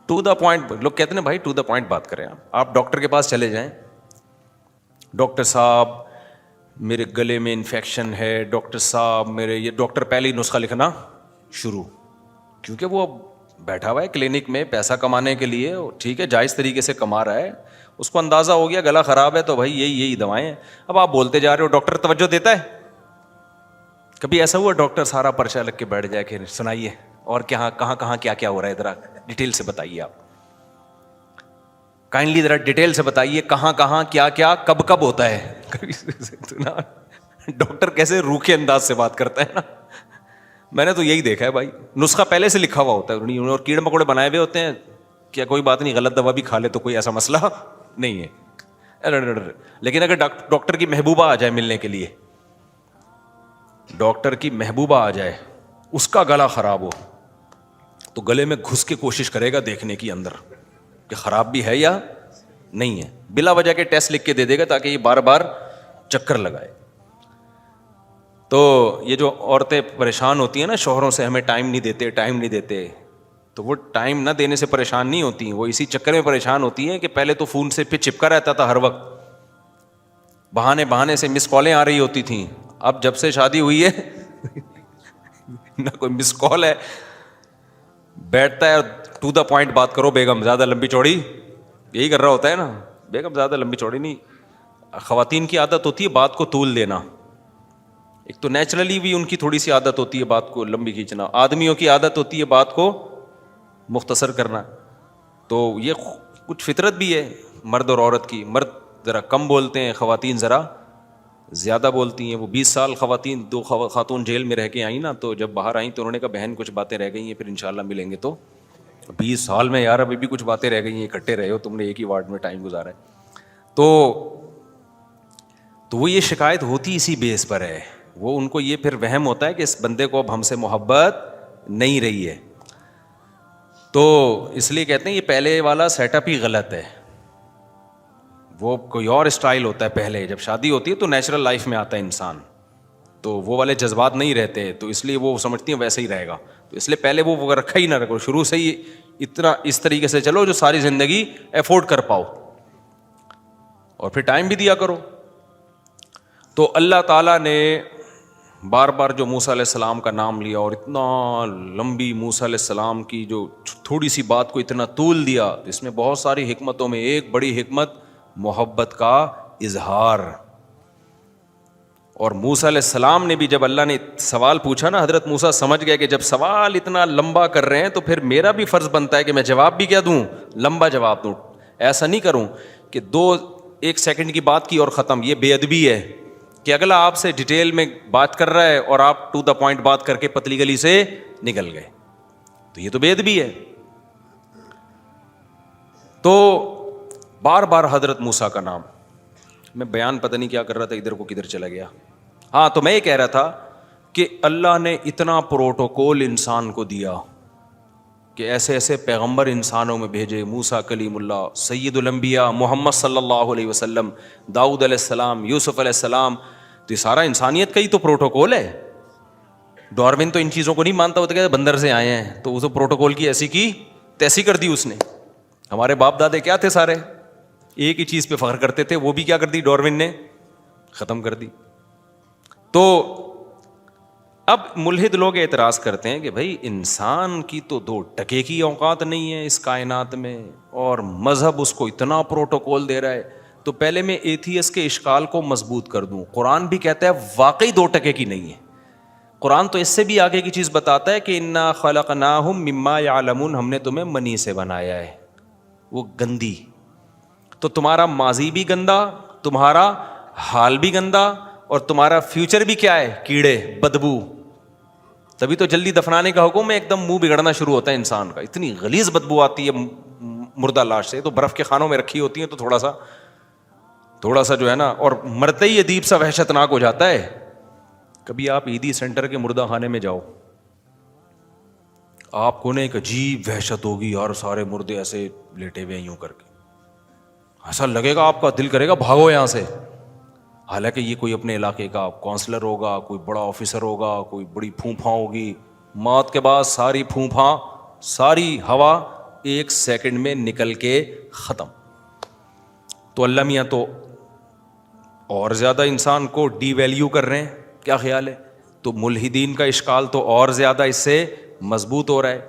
ٹو دا پوائنٹ. لوگ کہتے ہیں بھائی ٹو دا پوائنٹ بات کریں. آپ ڈاکٹر کے پاس چلے جائیں, ڈاکٹر صاحب میرے گلے میں انفیکشن ہے, ڈاکٹر صاحب میرے یہ, ڈاکٹر پہلے ہی نسخہ لکھنا شروع, کیونکہ وہ بیٹھا ہوا ہے کلینک میں پیسہ کمانے کے لیے, ٹھیک ہے جائز طریقے سے کما رہا ہے, اس کو اندازہ ہو گیا گلا خراب ہے تو بھائی یہی دوائیں ہیں. اب آپ بولتے جا رہے ہو, ڈاکٹر توجہ دیتا ہے؟ کبھی ایسا ہوا ڈاکٹر سارا پرچہ لگ کے بیٹھ جائے کہ سنائیے اور کہاں کیا ہو رہا ہے, ذرا ڈیٹیل سے بتائیے, آپ کائنڈلی ذرا ڈیٹیل سے بتائیے کہاں کیا کب ہوتا ہے. ڈاکٹر کیسے روکھے انداز سے بات کرتا ہے نا, میں نے تو یہی دیکھا ہے بھائی, نسخہ پہلے سے لکھا ہوا ہوتا ہے اور کیڑے مکوڑے بنائے ہوئے ہوتے ہیں, کیا کوئی بات نہیں, غلط دوا بھی کھا لے تو کوئی ایسا مسئلہ نہیں ہے. لیکن اگر ڈاکٹر کی محبوبہ آ جائے ملنے کے لیے, ڈاکٹر کی محبوبہ آ جائے, اس کا گلا خراب ہو تو گلے میں گھس کے کوشش کرے گا دیکھنے کی اندر کہ خراب بھی ہے یا نہیں ہے. بلا وجہ کے ٹیسٹ لکھ کے دے دے گا تاکہ یہ بار بار چکر لگائے. تو یہ جو عورتیں پریشان ہوتی ہیں نا شوہروں سے, ہمیں ٹائم نہیں دیتے, تو وہ ٹائم نہ دینے سے پریشان نہیں ہوتی, وہ اسی چکر میں پریشان ہوتی ہیں کہ پہلے تو فون سے پہ چپکا رہتا تھا ہر وقت, بہانے سے مس کالیں آ رہی ہوتی تھیں. اب جب سے شادی ہوئی ہے نہ کوئی مس کال ہے, بیٹھتا ہے ٹو دا پوائنٹ بات کرو بیگم, زیادہ لمبی چوڑی, یہی کر رہا ہوتا ہے نا بیگم, زیادہ لمبی چوڑی نہیں. خواتین کی عادت ہوتی ہے بات کو طول دینا, ایک تو نیچرلی بھی ان کی تھوڑی سی عادت ہوتی ہے بات کو لمبی کھینچنا, آدمیوں کی عادت ہوتی ہے بات کو مختصر کرنا. تو یہ کچھ فطرت بھی ہے مرد اور عورت کی, مرد ذرا کم بولتے ہیں, خواتین ذرا زیادہ بولتی ہیں. وہ 20 سال خواتین, 2 خاتون جیل میں رہ کے آئیں نا, تو جب باہر آئیں تو انہوں نے کہا بہن کچھ باتیں رہ گئی ہیں, پھر انشاءاللہ ملیں گے. تو 20 سال میں یار ابھی بھی کچھ باتیں رہ گئی ہیں, اکٹھے رہے ہو تم نے, ایک ہی وارڈ میں ٹائم گزارا ہے. تو وہ یہ شکایت ہوتی اسی بیس پر ہے. وہ ان کو یہ پھر وہم ہوتا ہے کہ اس بندے کو اب ہم سے محبت نہیں رہی ہے, تو اس لیے کہتے ہیں یہ پہلے والا سیٹ اپ ہی غلط ہے. وہ کوئی اور اسٹائل ہوتا ہے پہلے, جب شادی ہوتی ہے تو نیچرل لائف میں آتا ہے انسان, تو وہ والے جذبات نہیں رہتے, تو اس لیے وہ سمجھتی ہیں ویسے ہی رہے گا. تو اس لیے پہلے وہ رکھا ہی نہ رکھو, شروع سے ہی اتنا اس طریقے سے چلو جو ساری زندگی افورڈ کر پاؤ, اور پھر ٹائم بھی دیا کرو. تو اللہ تعالیٰ نے بار بار جو موسیٰ علیہ السلام کا نام لیا, اور اتنا لمبی موسیٰ علیہ السلام کی جو تھوڑی سی بات کو اتنا طول دیا, اس میں بہت ساری حکمتوں میں ایک بڑی حکمت محبت کا اظہار. اور موسیٰ علیہ السلام نے بھی جب اللہ نے سوال پوچھا نا, حضرت موسیٰ سمجھ گئے کہ جب سوال اتنا لمبا کر رہے ہیں تو پھر میرا بھی فرض بنتا ہے کہ میں جواب بھی کیا دوں, لمبا جواب دوں. ایسا نہیں کروں کہ 1 سیکنڈ کی بات کی اور ختم. یہ بے ادبی ہے کہ اگلا آپ سے ڈیٹیل میں بات کر رہا ہے اور آپ ٹو دا پوائنٹ بات کر کے پتلی گلی سے نکل گئے, تو یہ تو بے ادبی ہے. تو بار بار حضرت موسیٰ کا نام, میں بیان پتہ نہیں کیا کر رہا تھا, ادھر کو کدھر چلا گیا. ہاں, تو میں یہ کہہ رہا تھا کہ اللہ نے اتنا پروٹوکول انسان کو دیا کہ ایسے ایسے پیغمبر انسانوں میں بھیجے, موسیٰ کلیم اللہ, سید الانبیاء محمد صلی اللہ علیہ وسلم, داؤد علیہ السلام, یوسف علیہ السلام. تو یہ سارا انسانیت کا ہی تو پروٹوکول ہے. ڈارون تو ان چیزوں کو نہیں مانتا, ہوتا کہ بندر سے آئے ہیں, تو اس پروٹوکول کی ایسی کی تیسی کر دی اس نے. ہمارے باپ دادے کیا تھے, سارے ایک ہی چیز پہ فخر کرتے تھے, وہ بھی کیا کر دی ڈارون نے, ختم کر دی. تو اب ملحد لوگ اعتراض کرتے ہیں کہ بھائی انسان کی تو 2 ٹکے کی اوقات نہیں ہے اس کائنات میں, اور مذہب اس کو اتنا پروٹوکول دے رہا ہے. تو پہلے میں ایتھیس کے اشکال کو مضبوط کر دوں. قرآن بھی کہتا ہے واقعی 2 ٹکے کی نہیں ہے. قرآن تو اس سے بھی آگے کی چیز بتاتا ہے کہ انا خلقناہم مما یعلمون, ہم نے تمہیں منی سے بنایا ہے, وہ گندی. تو تمہارا ماضی بھی گندا, تمہارا حال بھی گندا, اور تمہارا فیوچر بھی کیا ہے, کیڑے, بدبو. تبھی تو جلدی دفنانے کا حکم ہے, ایک دم منہ بگڑنا شروع ہوتا ہے انسان کا, اتنی غلیظ بدبو آتی ہے مردہ لاش سے. تو برف کے خانوں میں رکھی ہوتی ہیں تو تھوڑا سا جو ہے نا, اور مرتے ہی عجیب سا وحشتناک ہو جاتا ہے. کبھی آپ ایدی سینٹر کے مردہ خانے میں جاؤ, آپ کو نا ایک عجیب وحشت ہوگی یار, سارے مردے ایسے لیٹے ہوئے یوں کر کے, ایسا لگے گا آپ کا دل کرے گا بھاگو یہاں سے. حالانکہ یہ کوئی اپنے علاقے کا کونسلر ہوگا, کوئی بڑا آفیسر ہوگا, کوئی بڑی پھونپھاں ہوگی. موت کے بعد ساری پھونپھاں, ساری ہوا 1 سیکنڈ میں نکل کے ختم. تو اللہ میاں تو اور زیادہ انسان کو ڈی ویلیو کر رہے ہیں, کیا خیال ہے؟ تو ملحدین کا اشکال تو اور زیادہ اس سے مضبوط ہو رہا ہے.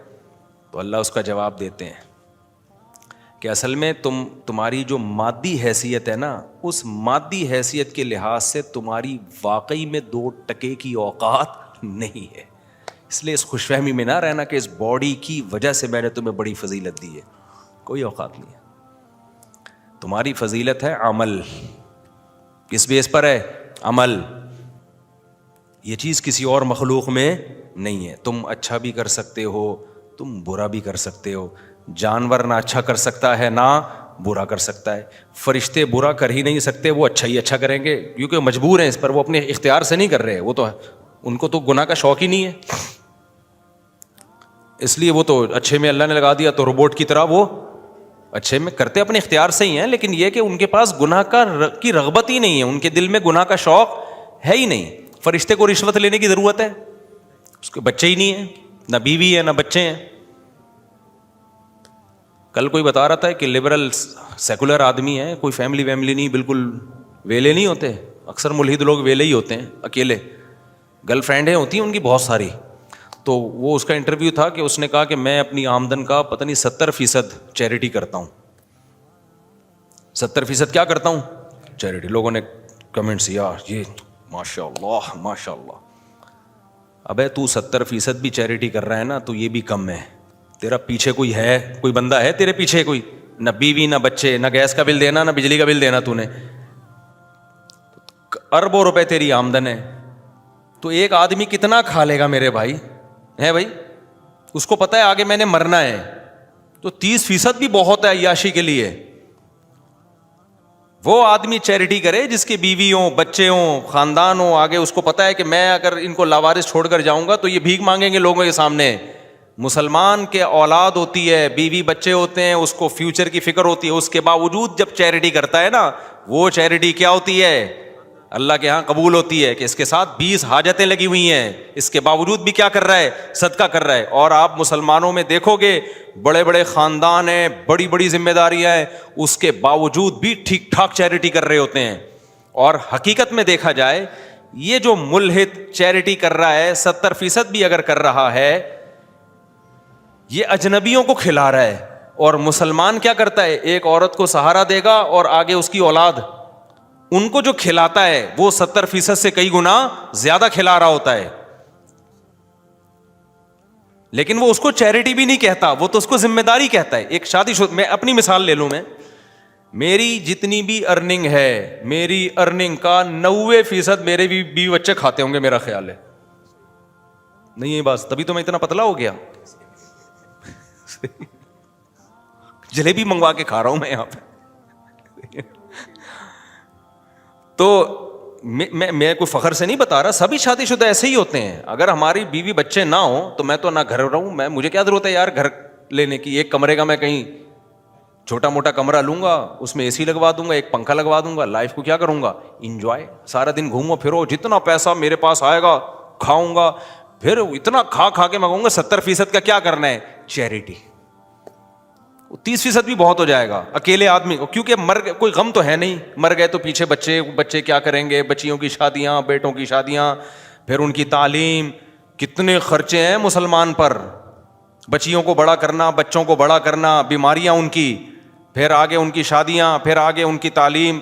تو اللہ اس کا جواب دیتے ہیں کہ اصل میں تمہاری جو مادی حیثیت ہے نا, اس مادی حیثیت کے لحاظ سے تمہاری واقعی میں 2 ٹکے کی اوقات نہیں ہے. اس لیے اس خوش فہمی میں نہ رہنا کہ اس باڈی کی وجہ سے میں نے تمہیں بڑی فضیلت دی ہے, کوئی اوقات نہیں ہے. تمہاری فضیلت ہے عمل. کس بیس پر ہے؟ عمل. یہ چیز کسی اور مخلوق میں نہیں ہے. تم اچھا بھی کر سکتے ہو, تم برا بھی کر سکتے ہو. جانور نہ اچھا کر سکتا ہے نہ برا کر سکتا ہے. فرشتے برا کر ہی نہیں سکتے, وہ اچھا ہی اچھا کریں گے کیونکہ مجبور ہیں اس پر, وہ اپنے اختیار سے نہیں کر رہے. وہ تو ان کو تو گناہ کا شوق ہی نہیں ہے, اس لیے وہ تو اچھے میں اللہ نے لگا دیا تو روبوٹ کی طرح وہ اچھے میں کرتے اپنے اختیار سے ہی ہیں, لیکن یہ کہ ان کے پاس گناہ کی رغبت ہی نہیں ہے, ان کے دل میں گناہ کا شوق ہے ہی نہیں. فرشتے کو رشوت لینے کی ضرورت ہے؟ اس کے بچے ہی نہیں ہیں, نہ بیوی ہے نہ بچے ہیں. کل کوئی بتا رہا تھا کہ لبرل سیکولر آدمی ہے, کوئی فیملی نہیں, بالکل ویلے نہیں ہوتے. اکثر ملحد لوگ ویلے ہی ہوتے ہیں, اکیلے. گرل فرینڈیں ہوتی ہیں ان کی بہت ساری. تو وہ اس کا انٹرویو تھا کہ اس نے کہا کہ میں اپنی آمدن کا پتہ نہیں 70% چیریٹی کرتا ہوں. 70% کیا کرتا ہوں؟ چیریٹی. لوگوں نے کمنٹس, یار یہ ماشاء اللہ ماشاء اللہ. ابے تو 70% بھی چیریٹی کر رہا ہے نا, تو یہ بھی کم ہے. تیرا پیچھے کوئی ہے, کوئی بندہ ہے تیرے پیچھے, کوئی نہ بیوی نہ بچے, نہ گیس کا بل دینا نہ بجلی کا بل دینا. تو نے اربوں روپے تیری آمدن ہے, تو ایک آدمی کتنا کھا لے گا میرے بھائی؟ ہے بھائی, اس کو پتا ہے آگے میں نے مرنا ہے. تو 30% بھی بہت ہے عیاشی کے لیے. وہ آدمی چیریٹی کرے جس کی بیوی ہوں, بچے ہوں, خاندان ہو آگے. اس کو پتا ہے کہ میں اگر ان کو لاوارث چھوڑ کر جاؤں گا تو یہ بھیک مانگیں گے لوگوں کے سامنے. مسلمان کے اولاد ہوتی ہے, بیوی بچے ہوتے ہیں, اس کو فیوچر کی فکر ہوتی ہے. اس کے باوجود جب چیریٹی کرتا ہے نا, وہ چیریٹی کیا ہوتی ہے؟ اللہ کے ہاں قبول ہوتی ہے. کہ اس کے ساتھ 20 حاجتیں لگی ہوئی ہیں, اس کے باوجود بھی کیا کر رہا ہے؟ صدقہ کر رہا ہے. اور آپ مسلمانوں میں دیکھو گے بڑے بڑے خاندان ہیں, بڑی بڑی ذمہ داریاں ہیں, اس کے باوجود بھی ٹھیک ٹھاک چیریٹی کر رہے ہوتے ہیں. اور حقیقت میں دیکھا جائے, یہ جو ملحد چیریٹی کر رہا ہے 70% بھی اگر کر رہا ہے, یہ اجنبیوں کو کھلا رہا ہے. اور مسلمان کیا کرتا ہے؟ ایک عورت کو سہارا دے گا اور آگے اس کی اولاد, ان کو جو کھلاتا ہے وہ 70% سے کئی گنا زیادہ کھلا رہا ہوتا ہے. لیکن وہ اس کو چیریٹی بھی نہیں کہتا, وہ تو اس کو ذمہ داری کہتا ہے. ایک شادی شدہ, میں اپنی مثال لے لوں, میں میری جتنی بھی ارننگ ہے, میری ارننگ کا 90% میرے بھی بیوی بچے کھاتے ہوں گے, میرا خیال ہے. نہیں ہے بس, تبھی تو میں اتنا پتلا ہو گیا. جلیبی منگوا کے کھا رہا ہوں میں یہاں پہ. تو میں کوئی فخر سے نہیں بتا رہا, سبھی شادی شدہ ایسے ہی ہوتے ہیں. اگر ہماری بیوی بچے نہ ہوں تو میں تو نہ گھر رہوں, مجھے کیا ضرورت ہے یار گھر لینے کی. ایک کمرے کا میں کہیں چھوٹا موٹا کمرہ لوں گا, اس میں اے سی لگوا دوں گا, ایک پنکھا لگوا دوں گا. لائف کو کیا کروں گا؟ انجوائے. سارا دن گھومو پھرو, جتنا پیسہ میرے پاس آئے گا کھاؤں گا. پھر اتنا کھا کھا کے میں کہوں گا 70% کا کیا کرنا ہے؟ چیریٹی. 30% بھی بہت ہو جائے گا اکیلے آدمی کو, کیونکہ مر گئے, کوئی غم تو ہے نہیں. مر گئے تو پیچھے بچے کیا کریں گے؟ بچیوں کی شادیاں, بیٹوں کی شادیاں, پھر ان کی تعلیم. کتنے خرچے ہیں مسلمان پر, بچیوں کو بڑا کرنا, بچوں کو بڑا کرنا, بیماریاں ان کی, پھر آگے ان کی شادیاں, پھر آگے ان کی تعلیم.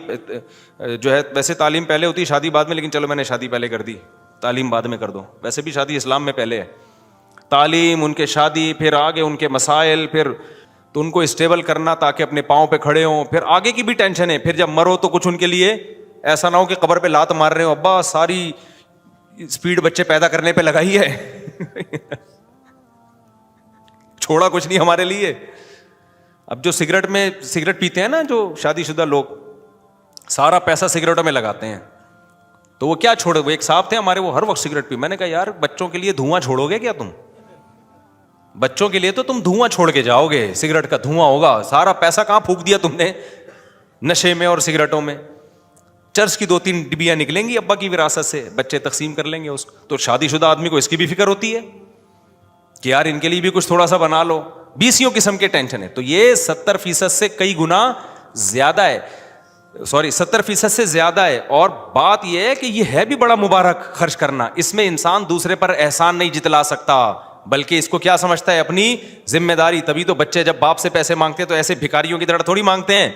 جو ہے ویسے تعلیم پہلے ہوتی ہے, شادی بعد میں, لیکن چلو میں نے شادی پہلے کر دی, تعلیم بعد میں کر دو. ویسے بھی شادی اسلام میں پہلے ہے, تعلیم, ان کے شادی, پھر آگے ان کے مسائل, پھر تو ان کو اسٹیبل کرنا تاکہ اپنے پاؤں پہ کھڑے ہوں. پھر آگے کی بھی ٹینشن ہے, پھر جب مرو تو کچھ ان کے لیے ایسا نہ ہو کہ قبر پہ لات مار رہے ہو, ابا ساری اسپیڈ بچے پیدا کرنے پہ لگائی ہے, چھوڑا کچھ نہیں ہمارے لیے. اب جو سگریٹ پیتے ہیں نا جو شادی شدہ لوگ, سارا پیسہ سگریٹوں میں لگاتے ہیں. تو وہ کیا چھوڑے؟ وہ ایک صاحب تھے ہمارے, وہ ہر وقت سگریٹ پی. میں نے کہا یار بچوں کے لیے دھواں چھوڑو گے کیا تم؟ بچوں کے لیے تو تم دھواں چھوڑ کے جاؤ گے, سگریٹ کا دھواں ہوگا. سارا پیسہ کہاں پھونک دیا تم نے؟ نشے میں اور سگریٹوں میں. چرس کی 2-3 ڈبیاں نکلیں گی ابا کی وراثت سے, بچے تقسیم کر لیں گے اس کو. تو شادی شدہ آدمی کو اس کی بھی فکر ہوتی ہے کہ یار ان کے لیے بھی کچھ تھوڑا سا بنا لو. 20 قسم کے ٹینشن ہے. تو یہ 70% سے کئی گنا زیادہ ہے, 70% سے زیادہ ہے. اور بات یہ ہے کہ یہ ہے بھی بڑا مبارک خرچ کرنا. اس میں انسان دوسرے پر احسان نہیں جتلا سکتا, بلکہ اس کو کیا سمجھتا ہے؟ اپنی ذمہ داری. تبھی تو بچے جب باپ سے پیسے مانگتے ہیں تو ایسے بھکاریوں کی طرح تھوڑی مانگتے ہیں,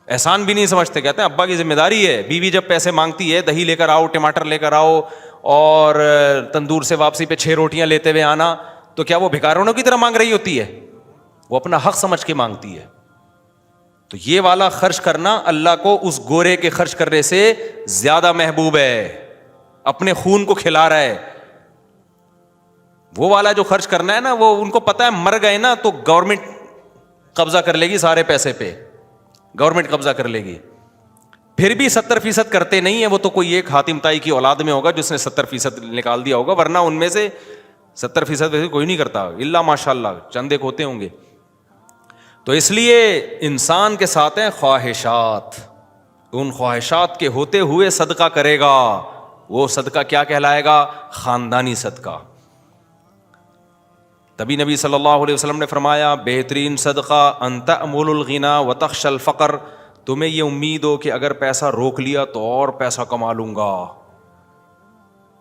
احسان بھی نہیں سمجھتے. کہتے ہیں ابا کی ذمہ داری ہے. بیوی جب پیسے مانگتی ہے, دہی لے کر آؤ, ٹماٹر لے کر آؤ, اور تندور سے واپسی پہ 6 روٹیاں لیتے ہوئے آنا, تو کیا وہ بھکارونوں کی طرح مانگ رہی ہوتی ہے؟ وہ اپنا حق سمجھ کے مانگتی ہے. تو یہ والا خرچ کرنا اللہ کو اس گورے کے خرچ کرنے سے زیادہ محبوب ہے. اپنے خون کو کھلا رہا ہے. وہ والا جو خرچ کرنا ہے نا, وہ ان کو پتا ہے مر گئے نا تو گورنمنٹ قبضہ کر لے گی سارے پیسے پہ, گورنمنٹ قبضہ کر لے گی. پھر بھی 70% کرتے نہیں ہے. وہ تو کوئی ایک حاتم طائی کی اولاد میں ہوگا جس نے 70% نکال دیا ہوگا, ورنہ ان میں سے 70% ویسے کوئی نہیں کرتا, الا ماشاء اللہ چند ایک ہوتے ہوں گے. تو اس لیے انسان کے ساتھ ہیں خواہشات، ان خواہشات کے ہوتے ہوئے صدقہ کرے گا، وہ صدقہ کیا کہلائے گا؟ خاندانی صدقہ۔ تبھی نبی صلی اللہ علیہ وسلم نے فرمایا بہترین صدقہ ان تأمل الغنا وتخشى الفقر، تمہیں یہ امید ہو کہ اگر پیسہ روک لیا تو اور پیسہ کما لوں گا،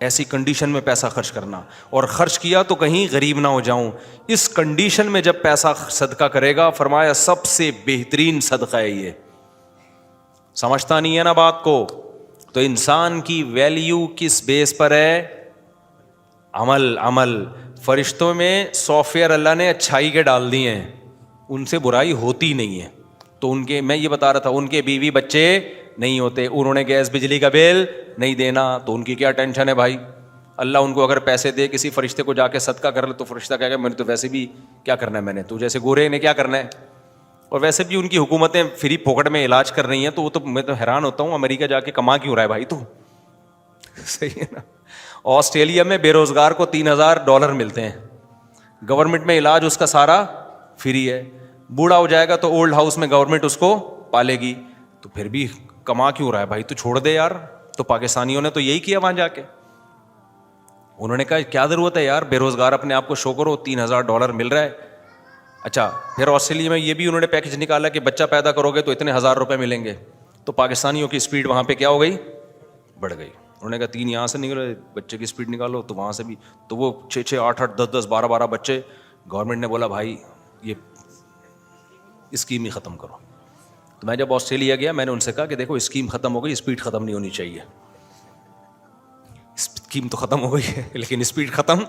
ایسی کنڈیشن میں پیسہ خرچ کرنا، اور خرچ کیا تو کہیں غریب نہ ہو جاؤں، اس کنڈیشن میں جب پیسہ صدقہ کرے گا، فرمایا سب سے بہترین صدقہ ہے یہ۔ سمجھتا نہیں ہے نا بات کو؟ تو انسان کی ویلیو کس بیس پر ہے؟ عمل۔ فرشتوں میں سافٹ ویئر اللہ نے اچھائی کے ڈال دیے ہیں، ان سے برائی ہوتی نہیں ہے، تو ان کے، میں یہ بتا رہا تھا، ان کے بیوی بچے نہیں ہوتے، انہوں نے گیس بجلی کا بل نہیں دینا، تو ان کی کیا ٹینشن ہے بھائی؟ اللہ ان کو اگر پیسے دے، کسی فرشتے کو جا کے صدقہ کر لے تو فرشتہ کہے گا میں نے تو ویسے بھی کیا کرنا ہے، میں نے تو جیسے گورے نے کیا کرنا ہے، اور ویسے بھی ان کی حکومتیں فری پھوکٹ میں علاج کر رہی ہیں، تو وہ تو میں تو حیران ہوتا ہوں، امریکہ جا کے کما کیوں رہا ہے بھائی تو؟ صحیح ہے نا؟ آسٹریلیا میں بے روزگار کو $3000 ملتے ہیں، گورنمنٹ میں علاج اس کا سارا فری ہے، بوڑھا ہو جائے گا تو اولڈ ہاؤس میں گورنمنٹ اس کو پالے گی، تو پھر بھی کما کیوں رہا ہے بھائی؟ تو چھوڑ دے یار۔ تو پاکستانیوں نے تو یہی کیا وہاں جا کے، انہوں نے کہا کیا ضرورت ہے یار، بے روزگار اپنے آپ کو شو کرو، $3000 مل رہا ہے۔ اچھا، پھر آسٹریلیا میں یہ بھی انہوں نے پیکج نکالا کہ بچہ پیدا کرو گے تو اتنے $1000 ملیں گے، تو پاکستانیوں کی اسپیڈ وہاں پہ کیا ہو گئی؟ بڑھ گئی۔ انہوں نے کہا 3 یہاں سے نکلے، بچے کی اسپیڈ نکالو تو وہاں سے بھی، تو وہ 6 8 10 12 بچے، گورنمنٹ نے بولا بھائی یہ اسکیم ہی ختم کرو۔ تو میں جب آسٹریلیا گیا میں نے ان سے کہا کہ دیکھو اسکیم ختم ہو گئی، اسپیڈ ختم نہیں ہونی چاہیے، اسکیم تو ختم ہو گئی ہے لیکن اسپیڈ ختم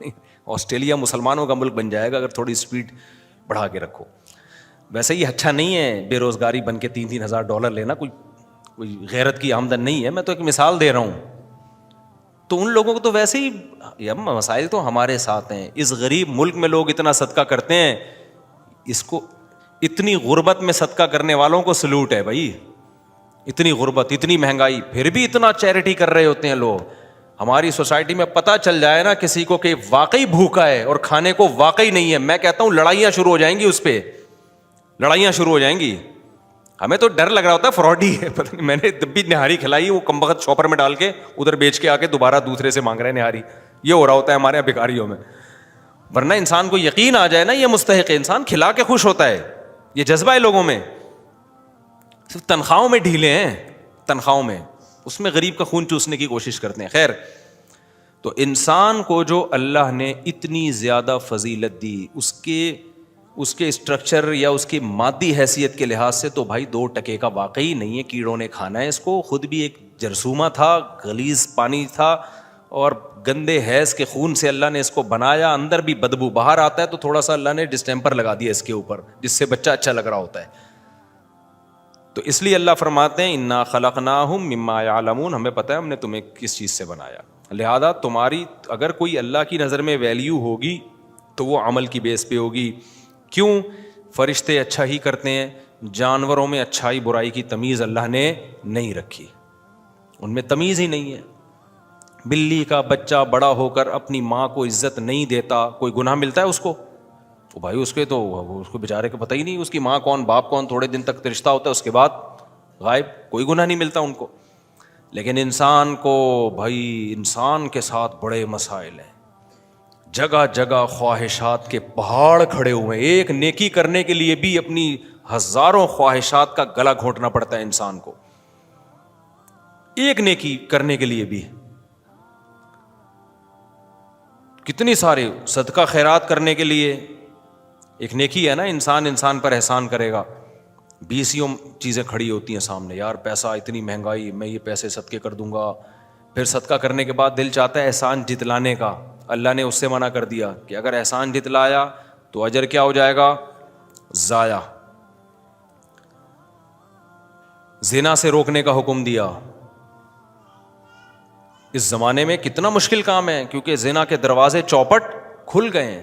نہیں۔ آسٹریلیا مسلمانوں کا ملک بن جائے گا اگر تھوڑی اسپیڈ بڑھا کے رکھو۔ ویسے یہ اچھا نہیں ہے بے روزگاری بن کے $3,000 لینا، کوئی غیرت کی آمدن نہیں ہے، میں تو ایک مثال دے رہا ہوں۔ تو ان لوگوں کو تو ویسے ہی مسائل تو ہمارے ساتھ ہیں، اس غریب ملک میں لوگ اتنا صدقہ کرتے ہیں، اس کو اتنی غربت میں صدقہ کرنے والوں کو سلوٹ ہے بھائی، اتنی غربت، اتنی مہنگائی، پھر بھی اتنا چیریٹی کر رہے ہوتے ہیں لوگ۔ ہماری سوسائٹی میں پتہ چل جائے نا کسی کو کہ واقعی بھوکا ہے اور کھانے کو واقعی نہیں ہے، میں کہتا ہوں لڑائیاں شروع ہو جائیں گی، اس پہ لڑائیاں شروع ہو جائیں گی۔ ہمیں تو ڈر لگ رہا ہوتا ہے فراڈی ہے، پتہ نہیں، میں نے جب بھی نہاری کھلائی وہ کمبخت شاپر میں ڈال کے ادھر بیچ کے آ کے دوبارہ دوسرے سے مانگ رہے ہیں نہاری، یہ ہو رہا ہوتا ہے ہمارے یہاں بھکاریوں میں۔ ورنہ انسان کو یقین آ جائے نا یہ مستحق ہے، انسان کھلا کے خوش ہوتا ہے، یہ جذبہ ہے لوگوں میں۔ صرف تنخواہوں میں ڈھیلے ہیں، تنخواہوں میں، اس میں غریب کا خون چوسنے کی کوشش کرتے ہیں۔ خیر، تو انسان کو جو اللہ نے اتنی زیادہ فضیلت دی، اس کے اسٹرکچر یا اس کی مادی حیثیت کے لحاظ سے تو بھائی 2 ٹکے کا واقعی نہیں ہے، کیڑوں نے کھانا ہے اس کو، خود بھی ایک جرثومہ تھا، غلیظ پانی تھا، اور گندے حیض کے خون سے اللہ نے اس کو بنایا، اندر بھی بدبو باہر آتا ہے، تو تھوڑا سا اللہ نے ڈسٹیمپر لگا دیا اس کے اوپر جس سے بچہ اچھا لگ رہا ہوتا ہے۔ تو اس لیے اللہ فرماتے ہیں انا خلقناہم مما یعلمون، ہمیں پتہ ہے ہم نے تمہیں کس چیز سے بنایا، لہذا تمہاری اگر کوئی اللہ کی نظر میں ویلیو ہوگی تو وہ عمل کی بیس پہ ہوگی۔ کیوں؟ فرشتے اچھا ہی کرتے ہیں، جانوروں میں اچھائی برائی کی تمیز اللہ نے نہیں رکھی، ان میں تمیز ہی نہیں ہے۔ بلی کا بچہ بڑا ہو کر اپنی ماں کو عزت نہیں دیتا، کوئی گناہ ملتا ہے اس کو؟ تو بھائی اس کو بیچارے کو پتہ ہی نہیں اس کی ماں کون باپ کون، تھوڑے دن تک رشتہ ہوتا ہے اس کے بعد غائب، کوئی گناہ نہیں ملتا ان کو۔ لیکن انسان کو بھائی، انسان کے ساتھ بڑے مسائل ہیں، جگہ جگہ خواہشات کے پہاڑ کھڑے ہوئے ہیں، ایک نیکی کرنے کے لیے بھی اپنی ہزاروں خواہشات کا گلا گھونٹنا پڑتا ہے انسان کو، ایک نیکی کرنے کے لیے بھی۔ کتنی سارے صدقہ خیرات کرنے کے لیے ایک نیکی ہے نا، انسان پر احسان کرے گا، 20 چیزیں کھڑی ہوتی ہیں سامنے، یار پیسہ اتنی مہنگائی، میں یہ پیسے صدقے کر دوں گا، پھر صدقہ کرنے کے بعد دل چاہتا ہے احسان جتلانے کا، اللہ نے اس سے منع کر دیا کہ اگر احسان جتلایا تو اجر کیا ہو جائے گا؟ ضائع۔ زنا سے روکنے کا حکم دیا، اس زمانے میں کتنا مشکل کام ہے، کیونکہ زنا کے دروازے چوپٹ کھل گئے ہیں،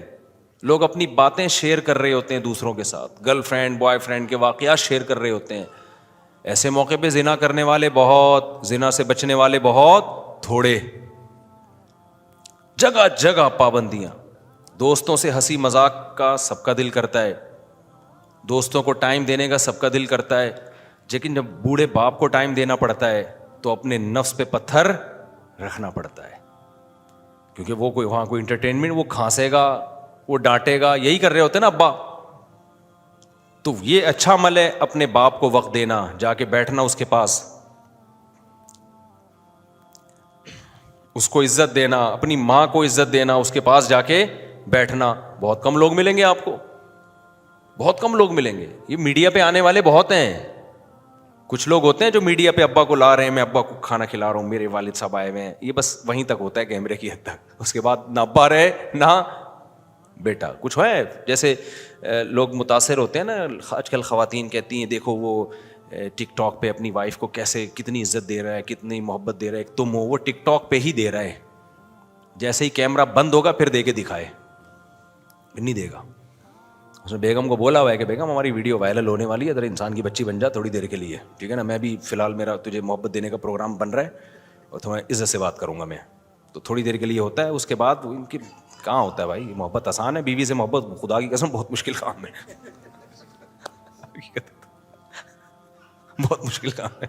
لوگ اپنی باتیں شیئر کر رہے ہوتے ہیں دوسروں کے ساتھ، گرل فرینڈ بوائے فرینڈ کے واقعات شیئر کر رہے ہوتے ہیں، ایسے موقع پہ زنا کرنے والے بہت، زنا سے بچنے والے بہت تھوڑے۔ جگہ جگہ پابندیاں، دوستوں سے ہنسی مذاق کا سب کا دل کرتا ہے، دوستوں کو ٹائم دینے کا سب کا دل کرتا ہے, لیکن جب بوڑھے باپ کو ٹائم دینا پڑتا ہے تو اپنے نفس پہ پتھر رکھنا پڑتا ہے, کیونکہ وہ کوئی وہاں کوئی انٹرٹینمنٹ, وہ کھانسے گا, وہ ڈانٹے گا, یہی کر رہے ہوتے ہیں نا ابا. تو یہ اچھا عمل ہے اپنے باپ کو وقت دینا, جا کے بیٹھنا اس کے پاس, اس کو عزت دینا, اپنی ماں کو عزت دینا, اس کے پاس جا کے بیٹھنا. بہت کم لوگ ملیں گے آپ کو, بہت کم لوگ ملیں گے. یہ میڈیا پہ آنے والے بہت ہیں. کچھ لوگ ہوتے ہیں جو میڈیا پہ ابا کو لا رہے ہیں, میں ابا کو کھانا کھلا رہا ہوں, میرے والد صاحب آئے ہوئے ہیں, یہ بس وہیں تک ہوتا ہے کیمرے کی حد تک. اس کے بعد نہ ابا رہے نہ بیٹا. کچھ ہے جیسے لوگ متاثر ہوتے ہیں نا, آج کل خواتین کہتی ہیں دیکھو وہ ٹک ٹاک پہ اپنی وائف کو کیسے کتنی عزت دے رہا ہے, کتنی محبت دے رہا ہے. ایک تم ہو, وہ ٹک ٹاک پہ ہی دے رہا ہے, جیسے ہی کیمرہ بند ہوگا پھر دے کے دکھائے, نہیں دے گا. اس نے بیگم کو بولا ہوا ہے کہ بیگم ہماری ویڈیو وائرل ہونے والی ہے, ذرا انسان کی بچی بن جا تھوڑی دیر کے لیے, ٹھیک ہے نا, میں بھی فی الحال میرا تجھے محبت دینے کا پروگرام بن رہا ہے اور تمہیں عزت سے بات کروں گا میں, تو تھوڑی دیر کے لیے ہوتا ہے. اس کے بعد ان کی کہاں ہوتا ہے بھائی محبت آسان ہے, بیوی سے محبت خدا کی قسم بہت مشکل کام ہے, بہت مشکل کام ہے.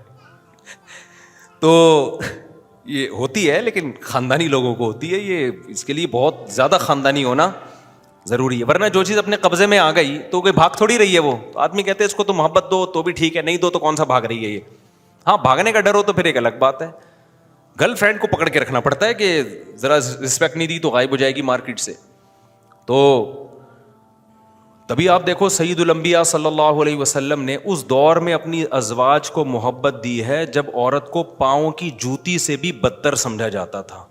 تو یہ ہوتی ہے لیکن خاندانی لوگوں کو ہوتی ہے, یہ اس کے لیے بہت زیادہ خاندانی ہونا ضروری ہے, ورنہ جو چیز اپنے قبضے میں آ گئی تو کوئی بھاگ تھوڑی رہی ہے. وہ تو آدمی کہتے ہیں اس کو تو محبت دو تو بھی ٹھیک ہے, نہیں دو تو کون سا بھاگ رہی ہے یہ. ہاں بھاگنے کا ڈر ہو تو پھر ایک الگ بات ہے. گرل فرینڈ کو پکڑ کے رکھنا پڑتا ہے کہ ذرا رسپیکٹ نہیں دی تو غائب ہو جائے گی مارکیٹ سے. تو تبھی آپ دیکھو سید الانبیاء صلی اللہ علیہ وسلم نے اس دور میں اپنی ازواج کو محبت دی ہے جب عورت کو پاؤں کی جوتی سے بھی بدتر سمجھا جاتا تھا.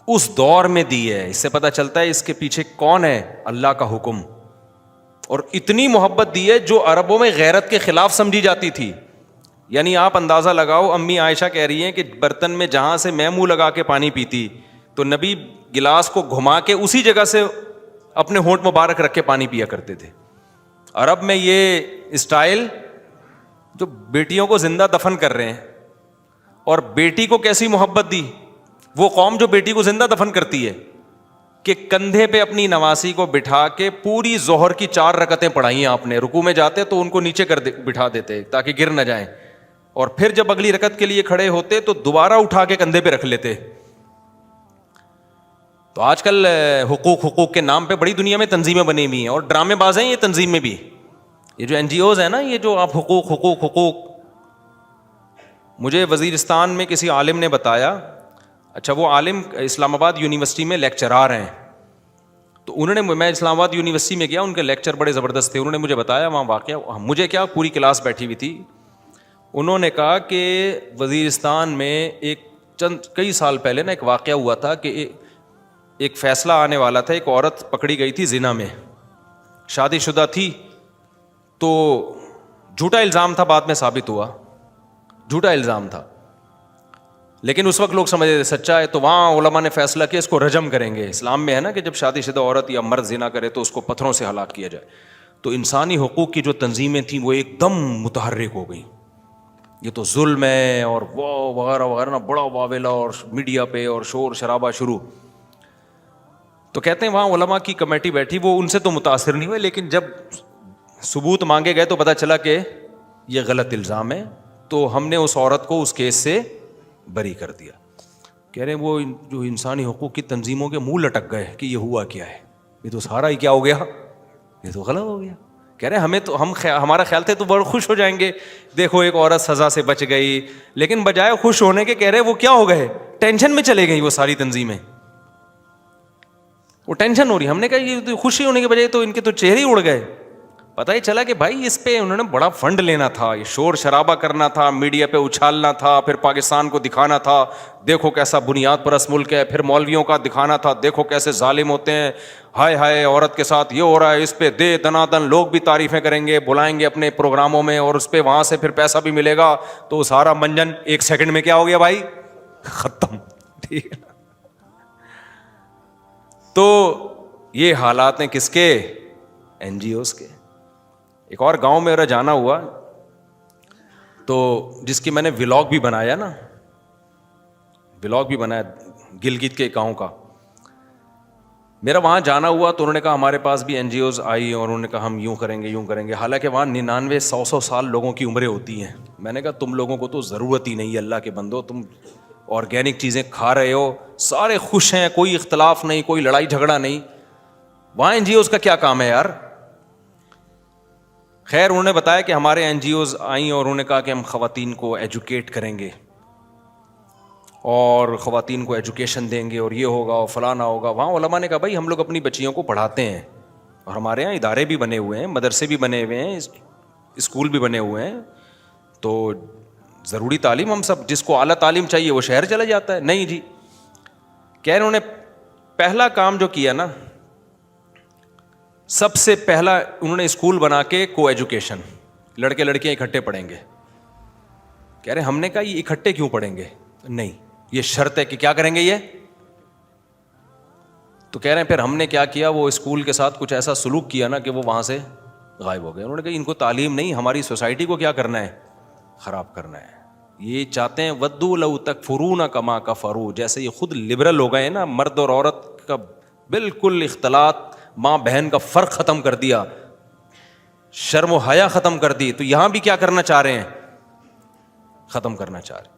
اس دور میں دی ہے. اس سے پتہ چلتا ہے اس کے پیچھے کون ہے, اللہ کا حکم. اور اتنی محبت دی ہے جو عربوں میں غیرت کے خلاف سمجھی جاتی تھی. یعنی آپ اندازہ لگاؤ, امی عائشہ کہہ رہی ہیں کہ برتن میں جہاں سے میں منہ لگا کے پانی پیتی تو نبی گلاس کو گھما کے اسی جگہ سے اپنے ہونٹ مبارک رکھ کے پانی پیا کرتے تھے. عرب میں یہ اسٹائل جو بیٹیوں کو زندہ دفن کر رہے ہیں, اور بیٹی کو کیسی محبت دی. وہ قوم جو بیٹی کو زندہ دفن کرتی ہے کہ کندھے پہ اپنی نواسی کو بٹھا کے پوری ظہر کی 4 رکعتیں پڑھائی آپ نے, رکوع میں جاتے تو ان کو نیچے کر بٹھا دیتے تاکہ گر نہ جائیں, اور پھر جب اگلی رکعت کے لیے کھڑے ہوتے تو دوبارہ اٹھا کے کندھے پہ رکھ لیتے. تو آج کل حقوق کے نام پہ بڑی دنیا میں تنظیمیں بنی ہوئی ہیں, اور ڈرامے باز ہیں یہ تنظیم میں بھی. یہ جو NGOs ہیں نا, یہ جو آپ حقوق, مجھے وزیرستان میں کسی عالم نے بتایا, اچھا وہ عالم اسلام آباد یونیورسٹی میں لیکچرار ہیں, تو انہوں نے, میں اسلام آباد یونیورسٹی میں گیا, ان کے لیکچر بڑے زبردست تھے. انہوں نے مجھے بتایا وہاں واقعہ, مجھے کیا پوری کلاس بیٹھی ہوئی تھی. انہوں نے کہا کہ وزیرستان میں کئی سال پہلے نا ایک واقعہ ہوا تھا کہ ایک فیصلہ آنے والا تھا. ایک عورت پکڑی گئی تھی زنا میں, شادی شدہ تھی, تو جھوٹا الزام تھا, بعد میں ثابت ہوا جھوٹا الزام تھا, لیکن اس وقت لوگ سمجھ رہے سچا ہے. تو وہاں علماء نے فیصلہ کیا اس کو رجم کریں گے. اسلام میں ہے نا کہ جب شادی شدہ عورت یا مرد زنا کرے تو اس کو پتھروں سے ہلاک کیا جائے. تو انسانی حقوق کی جو تنظیمیں تھیں وہ ایک دم متحرک ہو گئیں, یہ تو ظلم ہے اور وہ وغیرہ وغیرہ نا, بڑا واویلا اور میڈیا پہ اور شور شرابہ شروع. تو کہتے ہیں وہاں علماء کی کمیٹی بیٹھی, وہ ان سے تو متاثر نہیں ہوئے, لیکن جب ثبوت مانگے گئے تو پتہ چلا کہ یہ غلط الزام ہے, تو ہم نے اس عورت کو اس کیس سے بری کر دیا. کہہ رہے ہیں وہ جو انسانی حقوق کی تنظیموں کے منہ لٹک گئے کہ یہ ہوا کیا ہے, یہ تو سارا ہی کیا ہو گیا, یہ تو غلط ہو گیا. کہہ رہے ہیں ہمیں تو ہمارا خیال تھا تو بڑے خوش ہو جائیں گے, دیکھو ایک عورت سزا سے بچ گئی, لیکن بجائے خوش ہونے کے کہہ رہے وہ کیا ہو گئے, ٹینشن میں چلے گئی وہ ساری تنظیمیں, وہ ٹینشن ہو رہی. ہم نے کہا یہ خوشی ہونے کے بجائے تو ان کے تو چہرے ہی اڑ گئے. پتہ ہی چلا کہ بھائی اس پہ انہوں نے بڑا فنڈ لینا تھا, یہ شور شرابہ کرنا تھا, میڈیا پہ اچھالنا تھا, پھر پاکستان کو دکھانا تھا دیکھو کیسا بنیاد پرست ملک ہے, پھر مولویوں کا دکھانا تھا دیکھو کیسے ظالم ہوتے ہیں, ہائے ہائے عورت کے ساتھ یہ ہو رہا ہے, اس پہ دے دنادن لوگ بھی تعریفیں کریں گے, بلائیں گے اپنے پروگراموں میں, اور اس پہ وہاں سے پھر پیسہ بھی ملے گا. تو سارا منجن 1 سیکنڈ میں کیا ہو گیا بھائی, ختم. ٹھیک ہے, تو یہ حالات ہیں کس کے, NGOs کے. ایک اور گاؤں میں میرا جانا ہوا, تو جس کی میں نے ولاگ بھی بنایا نا, ولاگ بھی بنایا گلگت کے گاؤں کا. میرا وہاں جانا ہوا تو انہوں نے کہا ہمارے پاس بھی این جی اوز آئی اور انہوں نے کہا ہم یوں کریں گے، حالانکہ وہاں 99-100 سال لوگوں کی عمریں ہوتی ہیں. میں نے کہا تم لوگوں کو تو ضرورت ہی نہیں ہے اللہ کے بندو، تم آرگینک چیزیں کھا رہے ہو، سارے خوش ہیں، کوئی اختلاف نہیں، کوئی لڑائی جھگڑا نہیں، وہاں این جی اوز کا کیا کام ہے یار. خیر انہوں نے بتایا کہ ہمارے این جی اوز آئیں اور انہوں نے کہا کہ ہم خواتین کو ایجوکیٹ کریں گے اور خواتین کو ایجوکیشن دیں گے اور یہ ہوگا اور فلانا ہوگا. وہاں علماء نے کہا بھائی ہم لوگ اپنی بچیوں کو پڑھاتے ہیں اور ہمارے یہاں ادارے بھی بنے ہوئے ہیں، مدرسے بھی بنے ہوئے ہیں، اسکول بھی بنے ہوئے ہیں، تو ضروری تعلیم ہم سب، جس کو اعلیٰ تعلیم چاہیے وہ شہر چلا جاتا ہے. نہیں جی، کہہ رہے انہوں نے پہلا کام جو کیا نا، سب سے پہلا انہوں نے اسکول بنا کے کو ایجوکیشن، لڑکے لڑکیاں اکٹھے پڑھیں گے. کہہ رہے ہم نے کہا یہ اکٹھے کیوں پڑھیں گے؟ نہیں یہ شرط ہے کہ کیا کریں گے یہ. تو کہہ رہے ہیں پھر ہم نے کیا کیا، وہ اسکول کے ساتھ کچھ ایسا سلوک کیا نا کہ وہ وہاں سے غائب ہو گئے. انہوں نے کہا ان کو تعلیم نہیں، ہماری سوسائٹی کو کیا کرنا ہے، خراب کرنا ہے. یہ چاہتے ہیں ودو لو تکفرون کما کفروا، جیسے یہ خود لبرل ہو گئے ہیں نا، مرد اور عورت کا بالکل اختلاط، ماں بہن کا فرق ختم کر دیا، شرم و حیا ختم کر دی، تو یہاں بھی کیا کرنا چاہ رہے ہیں، ختم کرنا چاہ رہے ہیں.